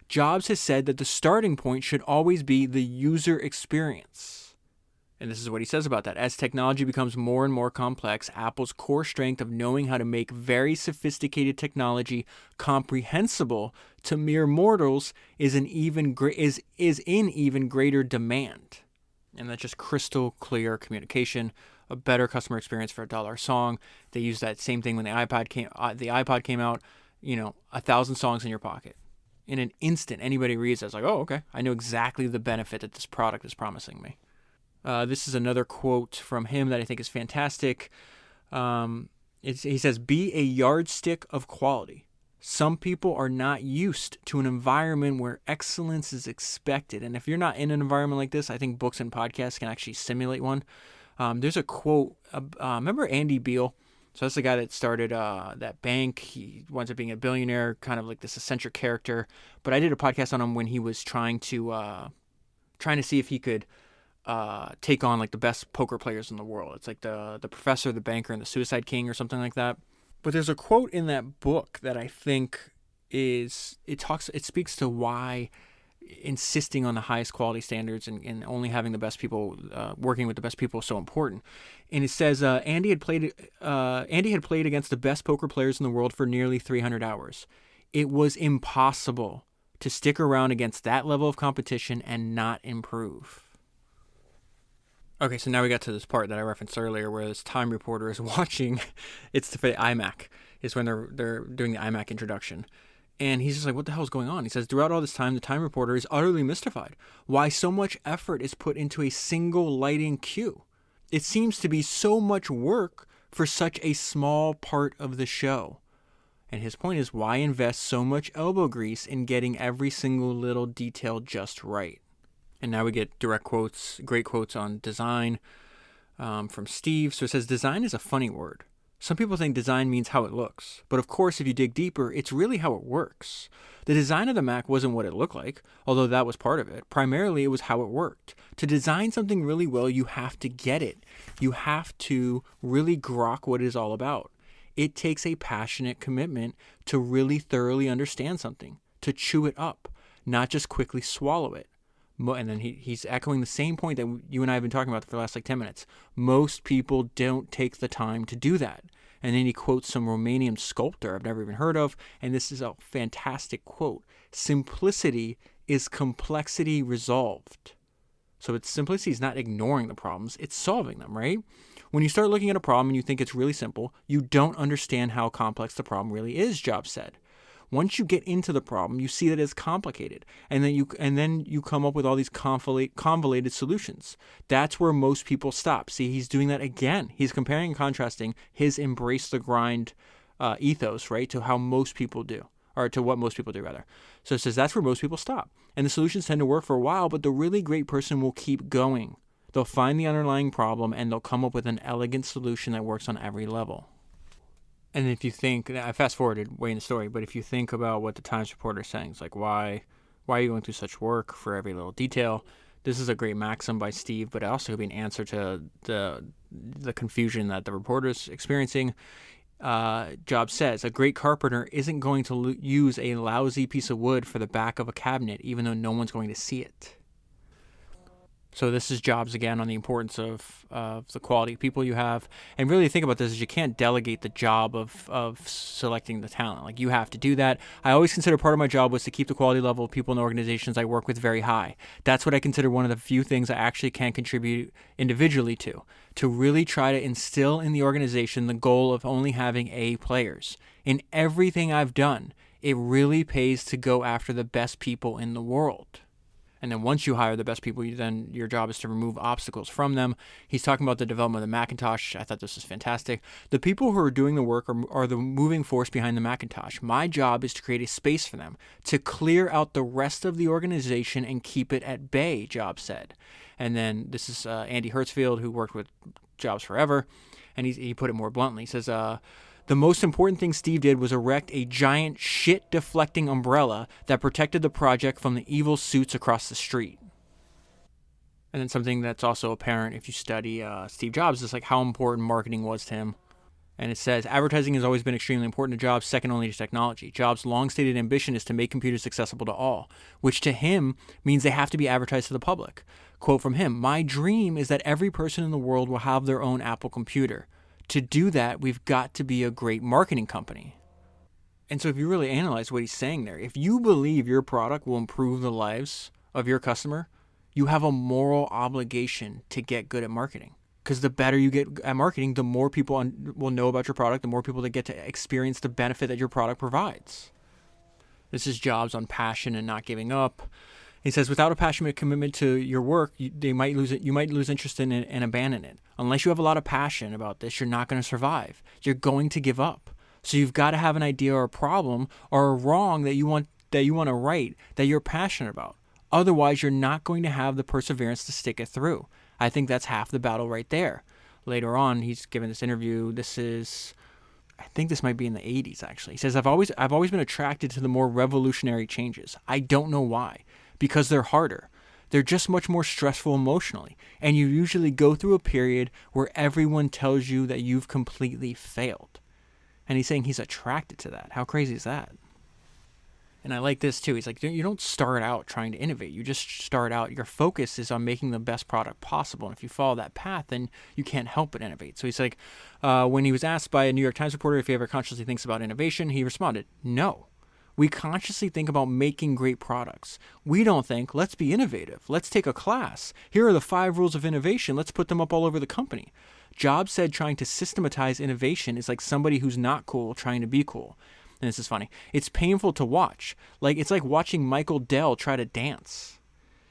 Speaker 1: Jobs has said that the starting point should always be the user experience. And this is what he says about that. As technology becomes more and more complex, Apple's core strength of knowing how to make very sophisticated technology comprehensible to mere mortals is in even greater demand. And that's just crystal clear communication, a better customer experience for $1 a song. They use that same thing when the iPod came out. 1,000 songs in your pocket. In an instant, anybody reads that, it's like, oh, okay, I know exactly the benefit that this product is promising me. This is another quote from him that I think is fantastic. He says, be a yardstick of quality. Some people are not used to an environment where excellence is expected. And if you're not in an environment like this, I think books and podcasts can actually simulate one. There's a quote. Remember Andy Beal? So that's the guy that started that bank. He winds up being a billionaire, kind of like this eccentric character. But I did a podcast on him when he was trying to see if he could take on like the best poker players in the world. It's like the professor, the banker, and the suicide king or something like that. But there's a quote in that book that I think it speaks to why insisting on the highest quality standards and only having the best people, working with the best people is so important. And it says, Andy had played against the best poker players in the world for nearly 300 hours. It was impossible to stick around against that level of competition and not improve. Okay, so now we got to this part that I referenced earlier where this Time reporter is watching. It's for the iMac. It's when they're doing the iMac introduction. And he's just like, what the hell is going on? He says, throughout all this time, the Time reporter is utterly mystified. Why so much effort is put into a single lighting cue? It seems to be so much work for such a small part of the show. And his point is, why invest so much elbow grease in getting every single little detail just right? And now we get direct quotes, great quotes on design from Steve. So it says, design is a funny word. Some people think design means how it looks. But of course, if you dig deeper, it's really how it works. The design of the Mac wasn't what it looked like, although that was part of it. Primarily, it was how it worked. To design something really well, you have to get it. You have to really grok what it is all about. It takes a passionate commitment to really thoroughly understand something, to chew it up, not just quickly swallow it. And then he's echoing the same point that you and I have been talking about for the last 10 minutes. Most people don't take the time to do that. And then he quotes some Romanian sculptor I've never even heard of, and this is a fantastic quote. Simplicity is complexity resolved. So it's simplicity is not ignoring the problems, it's solving them, right? When you start looking at a problem and you think it's really simple, you don't understand how complex the problem really is, Jobs said. Once you get into the problem, you see that it's complicated, and then you come up with all these convoluted solutions. That's where most people stop. See, he's doing that again. He's comparing and contrasting his embrace the grind ethos, right, to how most people do, or to what most people do, rather. So it says that's where most people stop. And the solutions tend to work for a while, but the really great person will keep going. They'll find the underlying problem, and they'll come up with an elegant solution that works on every level. And if you think, I fast forwarded way in the story, but if you think about what the Times reporter is saying, it's like, why are you going through such work for every little detail? This is a great maxim by Steve, but it also could be an answer to the confusion that the reporter is experiencing. Jobs says, a great carpenter isn't going to use a lousy piece of wood for the back of a cabinet, even though no one's going to see it. So this is Jobs again on the importance of the quality of people you have. And really think about this is you can't delegate the job of selecting the talent. Like you have to do that. I always consider part of my job was to keep the quality level of people in the organizations I work with very high. That's what I consider one of the few things I actually can contribute individually to really try to instill in the organization the goal of only having A players. In everything I've done, it really pays to go after the best people in the world. And then once you hire the best people, then your job is to remove obstacles from them. He's talking about the development of the Macintosh. I thought this was fantastic. The people who are doing the work are the moving force behind the Macintosh. My job is to create a space for them, to clear out the rest of the organization and keep it at bay, Jobs said. And then this is Andy Hertzfeld, who worked with Jobs forever, and he put it more bluntly. He says, the most important thing Steve did was erect a giant shit-deflecting umbrella that protected the project from the evil suits across the street. And then something that's also apparent if you study Steve Jobs is like how important marketing was to him. And it says, advertising has always been extremely important to Jobs, second only to technology. Jobs' long-stated ambition is to make computers accessible to all, which to him means they have to be advertised to the public. Quote from him, my dream is that every person in the world will have their own Apple computer. To do that, we've got to be a great marketing company. And so if you really analyze what he's saying there, if you believe your product will improve the lives of your customer, you have a moral obligation to get good at marketing. Because the better you get at marketing, the more people will know about your product, the more people that get to experience the benefit that your product provides. This is Jobs on passion and not giving up. He says, without a passionate commitment to your work, you might lose interest in it and abandon it. Unless you have a lot of passion about this, you're not going to survive. You're going to give up. So you've got to have an idea or a problem or a wrong that you want to right that you're passionate about. Otherwise, you're not going to have the perseverance to stick it through. I think that's half the battle right there. Later on, he's given this interview. I think this might be in the 80s, actually. He says, I've always been attracted to the more revolutionary changes. I don't know why. Because they're harder. They're just much more stressful emotionally. And you usually go through a period where everyone tells you that you've completely failed. And he's saying he's attracted to that. How crazy is that? And I like this too. He's like, you don't start out trying to innovate. You just start out, your focus is on making the best product possible. And if you follow that path, then you can't help but innovate. So he's like, when he was asked by a New York Times reporter if he ever consciously thinks about innovation, he responded, no. We consciously think about making great products. We don't think, let's be innovative. Let's take a class. Here are the 5 rules of innovation. Let's put them up all over the company. Jobs said trying to systematize innovation is like somebody who's not cool trying to be cool. And this is funny. It's painful to watch. It's like watching Michael Dell try to dance.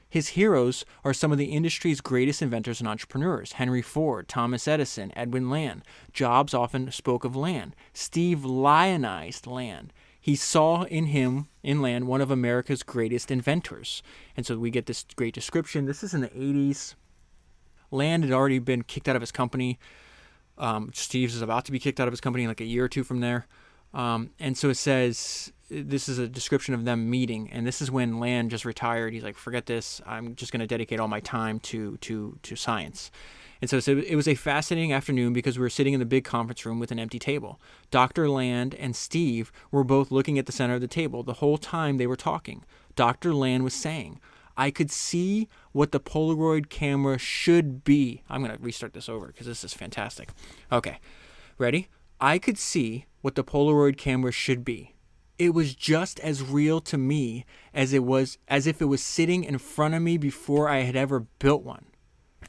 Speaker 1: His heroes are some of the industry's greatest inventors and entrepreneurs. Henry Ford, Thomas Edison, Edwin Land. Jobs often spoke of Land. Steve lionized Land. He saw in Land, one of America's greatest inventors. And so we get this great description. This is in the 80s. Land had already been kicked out of his company. Steve's is about to be kicked out of his company in like a year or two from there. And so it says, this is a description of them meeting. And this is when Land just retired. He's like, forget this. I'm just going to dedicate all my time to science. And so it was a fascinating afternoon because we were sitting in the big conference room with an empty table. Dr. Land and Steve were both looking at the center of the table the whole time they were talking. Dr. Land was saying, I could see what the Polaroid camera should be. I'm going to restart this over because this is fantastic. Okay, ready? I could see what the Polaroid camera should be. It was just as real to me as if it was sitting in front of me before I had ever built one.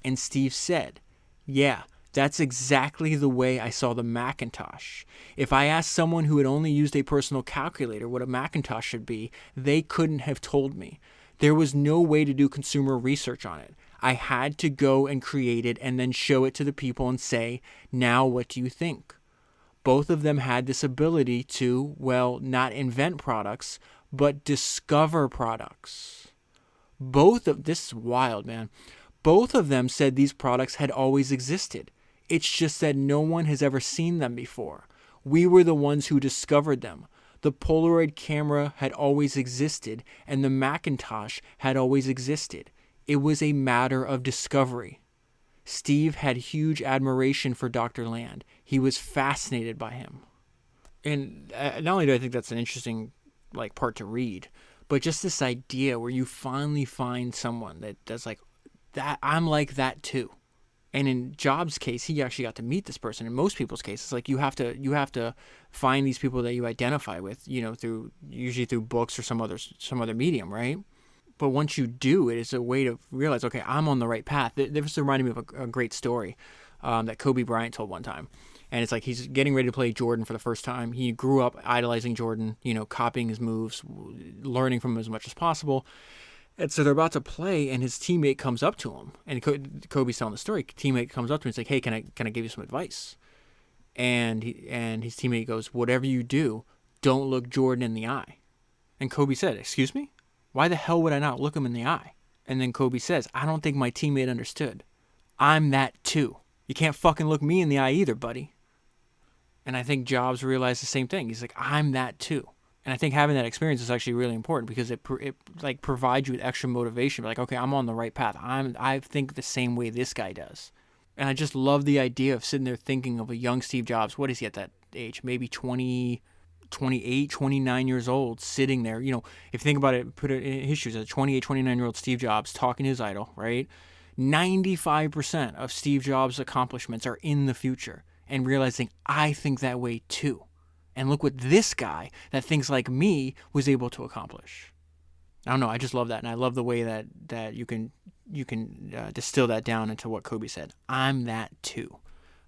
Speaker 1: And Steve said, yeah, that's exactly the way I saw the Macintosh. If I asked someone who had only used a personal calculator what a Macintosh should be, they couldn't have told me. There was no way to do consumer research on it. I had to go and create it and then show it to the people and say, now what do you think? Both of them had this ability to, not invent products, but discover products. This is wild, man. Both of them said these products had always existed. It's just that no one has ever seen them before. We were the ones who discovered them. The Polaroid camera had always existed, and the Macintosh had always existed. It was a matter of discovery. Steve had huge admiration for Dr. Land. He was fascinated by him. And not only do I think that's an interesting part to read, but just this idea where you finally find someone that's like, that I'm like that too. And in Jobs' case, he actually got to meet this person. In most people's cases, you have to find these people that you identify with, usually through books or some other medium, right? But once you do, it is a way to realize, okay, I'm on the right path. This reminded me of a great story that Kobe Bryant told one time. And it's like he's getting ready to play Jordan for the first time. He grew up idolizing Jordan, copying his moves, learning from him as much as possible. And so they're about to play, and his teammate comes up to him. And Kobe's telling the story. Teammate comes up to him and is like, hey, can I give you some advice? And his teammate goes, whatever you do, don't look Jordan in the eye. And Kobe said, excuse me? Why the hell would I not look him in the eye? And then Kobe says, I don't think my teammate understood. I'm that too. You can't fucking look me in the eye either, buddy. And I think Jobs realized the same thing. He's like, I'm that too. And I think having that experience is actually really important because it provides you with extra motivation. Like, okay, I'm on the right path. I think the same way this guy does. And I just love the idea of sitting there thinking of a young Steve Jobs. What is he at that age? Maybe 28, 29 years old, sitting there. If you think about it, put it in his shoes, a 28, 29-year-old Steve Jobs talking to his idol, right? 95% of Steve Jobs' accomplishments are in the future and realizing, I think that way too. And look what this guy that thinks like me was able to accomplish. I don't know. I just love that. And I love the way that you can distill that down into what Kobe said. I'm that too.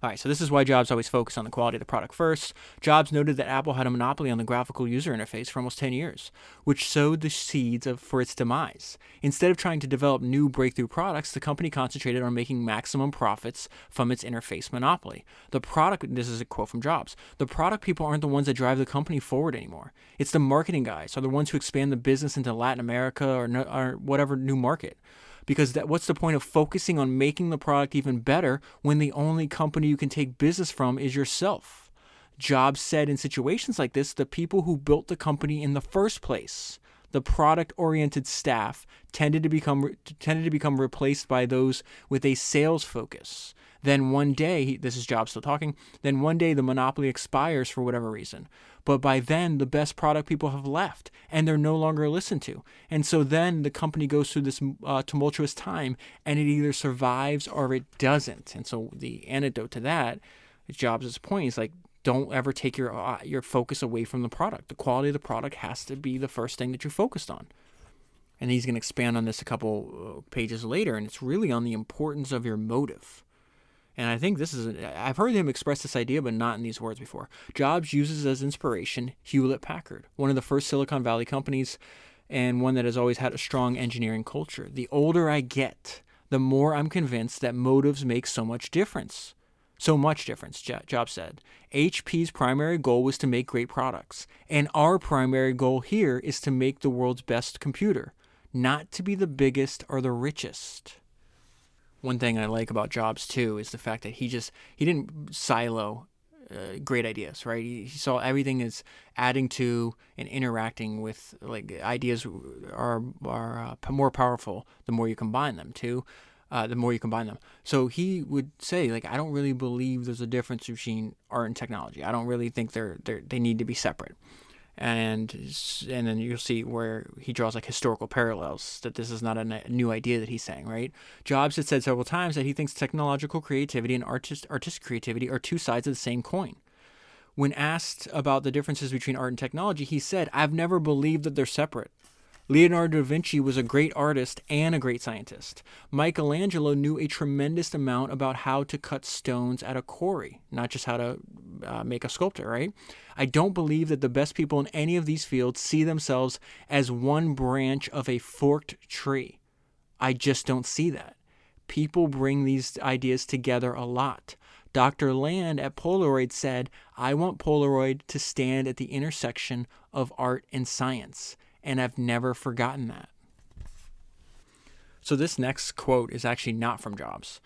Speaker 1: All right, so this is why Jobs always focused on the quality of the product first. Jobs noted that Apple had a monopoly on the graphical user interface for almost 10 years, which sowed the seeds for its demise. Instead of trying to develop new breakthrough products, the company concentrated on making maximum profits from its interface monopoly. The product, this is a quote from Jobs, the product people aren't the ones that drive the company forward anymore. It's the marketing guys, are the ones who expand the business into Latin America or whatever new market. Because what's the point of focusing on making the product even better when the only company you can take business from is yourself? Jobs said in situations like this, the people who built the company in the first place, the product-oriented staff, tended to become replaced by those with a sales focus. Then one day, this is Jobs still talking, then one day the monopoly expires for whatever reason. But by then, the best product people have left, and they're no longer listened to. And so then the company goes through this tumultuous time, and it either survives or it doesn't. And so the antidote to that, Jobs' point is like, don't ever take your focus away from the product. The quality of the product has to be the first thing that you're focused on. And he's going to expand on this a couple pages later, and it's really on the importance of your motive. And I think I've heard him express this idea, but not in these words before. Jobs uses as inspiration Hewlett-Packard, one of the first Silicon Valley companies, and one that has always had a strong engineering culture. The older I get, the more I'm convinced that motives make so much difference. So much difference, Jobs said. HP's primary goal was to make great products, and our primary goal here is to make the world's best computer, not to be the biggest or the richest. One thing I like about Jobs, too, is the fact that he didn't silo great ideas, right? He saw everything as adding to and interacting with, like, ideas are more powerful the more you combine them, too. The more you combine them. So he would say, like, I don't really believe there's a difference between art and technology. I don't really think they need to be separate. And then you'll see where he draws like historical parallels, that this is not a new idea that he's saying, right? Jobs had said several times that he thinks technological creativity and artistic creativity are two sides of the same coin. When asked about the differences between art and technology, he said, I've never believed that they're separate. Leonardo da Vinci was a great artist and a great scientist. Michelangelo knew a tremendous amount about how to cut stones at a quarry, not just how to make a sculptor, right? I don't believe that the best people in any of these fields see themselves as one branch of a forked tree. I just don't see that. People bring these ideas together a lot. Dr. Land at Polaroid said, I want Polaroid to stand at the intersection of art and science. And I've never forgotten that. So this next quote is actually not from Jobs.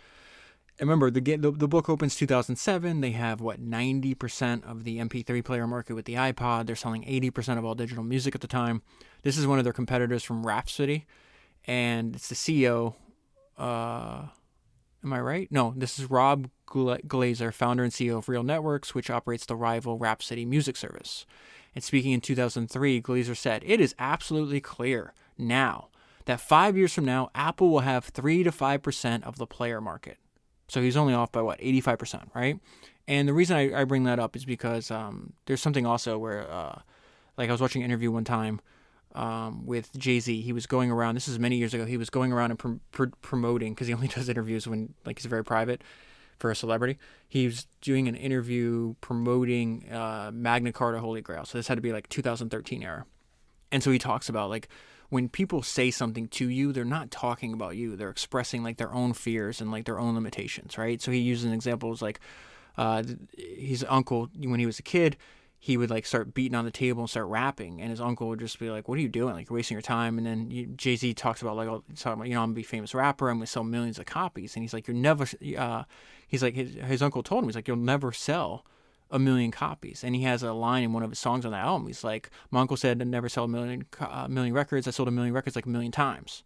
Speaker 1: And remember, the book opens 2007. They have, 90% of the MP3 player market with the iPod. They're selling 80% of all digital music at the time. This is one of their competitors from Rhapsody. And it's the CEO. Am I right? No, this is Rob Glazer, founder and CEO of Real Networks, which operates the rival Rhapsody music service. And speaking in 2003, Glazer said, it is absolutely clear now that 5 years from now, Apple will have 3 to 5% of the player market. So he's only off by 85%, right? And the reason I bring that up is because there's something also where, I was watching an interview one time with Jay-Z. He was going around, this is many years ago, he was going around and promoting, because he only does interviews when he's very private, for a celebrity. He was doing an interview promoting Magna Carta Holy Grail. So this had to be 2013 era. And so he talks about when people say something to you, they're not talking about you. They're expressing their own fears and their own limitations, right? So he uses an example his uncle, when he was a kid, he would start beating on the table and start rapping, and his uncle would just be like, what are you doing? You're wasting your time. And then Jay-Z talks about I'm gonna be a famous rapper, I'm gonna sell millions of copies. And he's like, you're never he's like, his uncle told him, he's like, you'll never sell 1 million copies. And he has a line in one of his songs on that album. He's like, my uncle said I'd never sell a million records. I sold 1 million records 1 million times.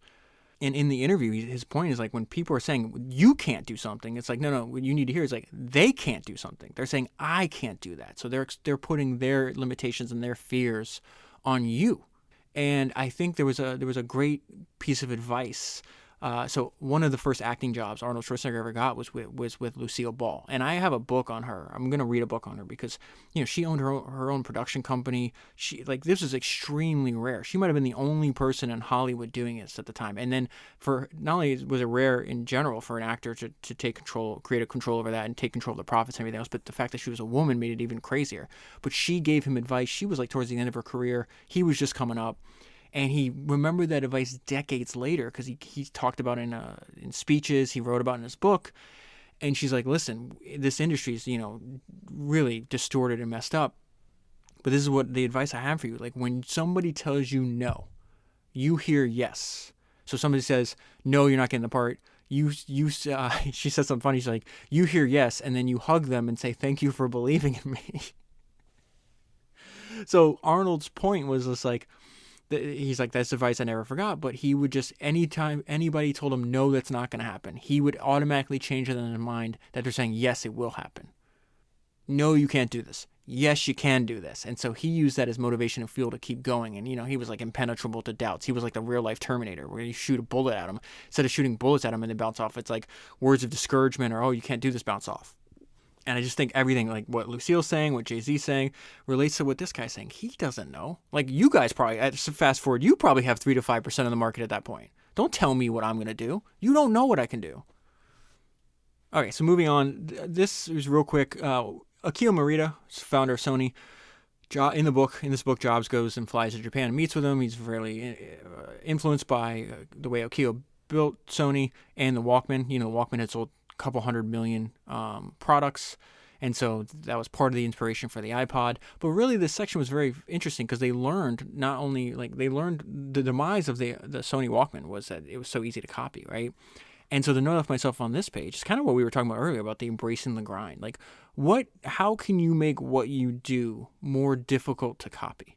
Speaker 1: And in the interview, his point is when people are saying you can't do something, it's no, what you need to hear is they can't do something. They're saying I can't do that. So they're putting their limitations and their fears on you. And I think there was a great piece of advice. So one of the first acting jobs Arnold Schwarzenegger ever got was with Lucille Ball. And I have a book on her. I'm going to read a book on her because, she owned her own production company. She this was extremely rare. She might have been the only person in Hollywood doing this at the time. And then for not only was it rare in general for an actor to take control, create control over that and take control of the profits and everything else, but the fact that she was a woman made it even crazier. But she gave him advice. She was towards the end of her career. He was just coming up. And he remembered that advice decades later because he talked about it in speeches, he wrote about it in his book. And she's like, listen, this industry is, really distorted and messed up. But this is what the advice I have for you. When somebody tells you no, you hear yes. So somebody says, no, you're not getting the part. She says something funny. She's like, you hear yes, and then you hug them and say, thank you for believing in me. So Arnold's point was just he's like, that's advice I never forgot, but he would just, anytime anybody told him, no, that's not going to happen, he would automatically change it in his mind that they're saying, yes, it will happen. No, you can't do this. Yes, you can do this. And so he used that as motivation and fuel to keep going. And, he was impenetrable to doubts. He was like the real life Terminator where you shoot a bullet at him. Instead of shooting bullets at him and they bounce off, it's words of discouragement or, oh, you can't do this, bounce off. And I just think everything, like what Lucille's saying, what Jay-Z's saying, relates to what this guy's saying. He doesn't know. Like, you guys probably, fast forward, you probably have 3 to 5% of the market at that point. Don't tell me what I'm going to do. You don't know what I can do. Okay, so moving on. This is real quick. Akio Morita, founder of Sony. In this book, Jobs goes and flies to Japan and meets with him. He's really influenced by the way Akio built Sony and the Walkman. The Walkman had sold a couple 100 million products, and so that was part of the inspiration for the iPod. But really, this section was very interesting because they learned the demise of the Sony Walkman was that it was so easy to copy, right? And so the note of myself on this page is kind of what we were talking about earlier about the embracing the grind. Like, how can you make what you do more difficult to copy?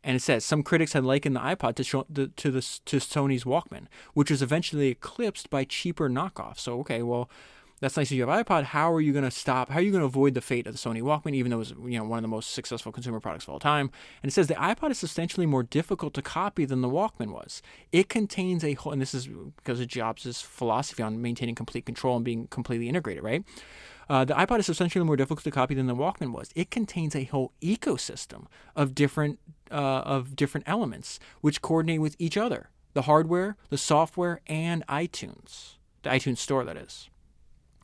Speaker 1: And it says some critics had likened the iPod to Sony's Walkman, which was eventually eclipsed by cheaper knockoffs. So, okay, well, that's nice. If you have iPod, how are you going to stop? How are you going to avoid the fate of the Sony Walkman, even though it was one of the most successful consumer products of all time? And it says the iPod is substantially more difficult to copy than the Walkman was. It contains a whole, and this is because of Jobs' philosophy on maintaining complete control and being completely integrated, right? The iPod is substantially more difficult to copy than the Walkman was. It contains a whole ecosystem of different elements which coordinate with each other: the hardware, the software, and iTunes, the iTunes store, that is.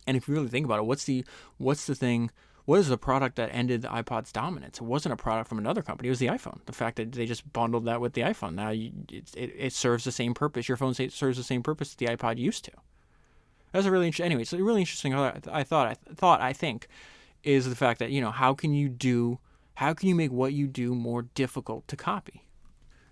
Speaker 1: And if you really think about it, what is the product that ended the iPod's dominance? It wasn't a product from another company. It was the iPhone. The fact that they just bundled that with the iPhone. Now it serves the same purpose. Your phone serves the same purpose that the iPod used to. That's a really interesting. Anyway, so really interesting. I think is the fact that how can you make what you do more difficult to copy?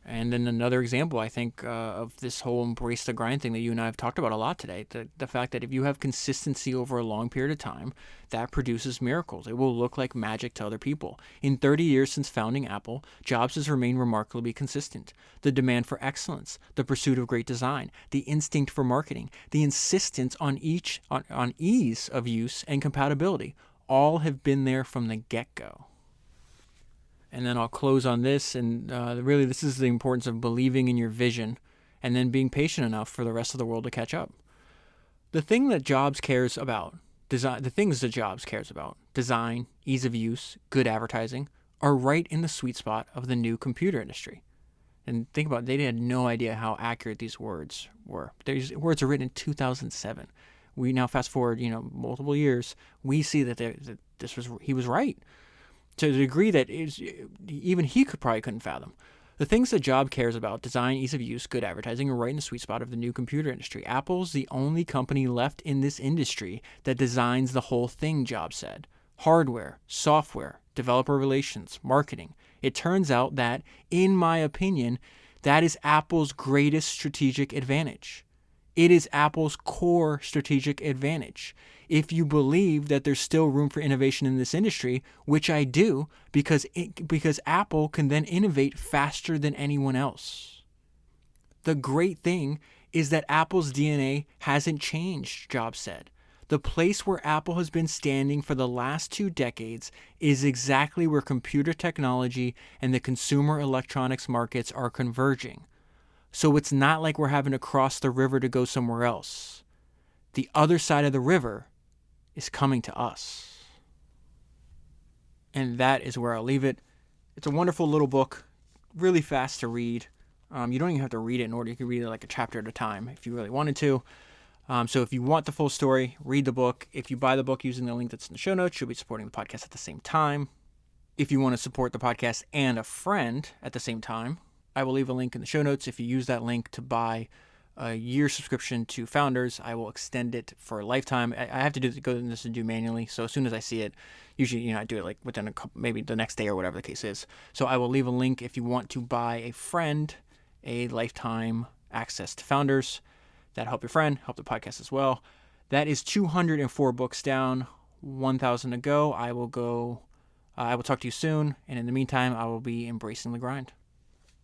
Speaker 1: And then another example, I think, of this whole embrace the grind thing that you and I have talked about a lot today, the fact that if you have consistency over a long period of time, that produces miracles. It will look like magic to other people. In 30 years since founding Apple, Jobs has remained remarkably consistent. The demand for excellence, the pursuit of great design, the instinct for marketing, the insistence on ease of use and compatibility, all have been there from the get-go. And then I'll close on this, and really this is the importance of believing in your vision and then being patient enough for the rest of the world to catch up. The things that Jobs cares about, design, ease of use, good advertising, are right in the sweet spot of the new computer industry. And think about it, they had no idea how accurate these words were. These words are written in 2007. We now fast forward, multiple years, we see that he was right. To the degree that even he couldn't fathom. The things that Jobs cares about, design, ease of use, good advertising, are right in the sweet spot of the new computer industry. Apple's the only company left in this industry that designs the whole thing, Jobs said. Hardware, software, developer relations, marketing. It turns out that, in my opinion, that is Apple's greatest strategic advantage. It is Apple's core strategic advantage. If you believe that there's still room for innovation in this industry, which I do, because Apple can then innovate faster than anyone else. The great thing is that Apple's DNA hasn't changed, Jobs said. The place where Apple has been standing for the last 2 decades is exactly where computer technology and the consumer electronics markets are converging. So it's not like we're having to cross the river to go somewhere else. The other side of the river is coming to us. And that is where I'll leave it. It's a wonderful little book, really fast to read. You don't even have to read it in order. You can read it like a chapter at a time if you really wanted to. So if you want the full story, read the book. If you buy the book using the link that's in the show notes, you'll be supporting the podcast at the same time. If you want to support the podcast and a friend at the same time, I will leave a link in the show notes. If you use that link to buy a year subscription to Founders, I will extend it for a lifetime. I have to go in this and do manually. So as soon as I see it, usually, I do it like within maybe the next day or whatever the case is. So I will leave a link if you want to buy a friend a lifetime access to Founders. That'll help your friend, help the podcast as well. That is 204 books down, 1,000 to go. I will talk to you soon. And in the meantime, I will be embracing the grind.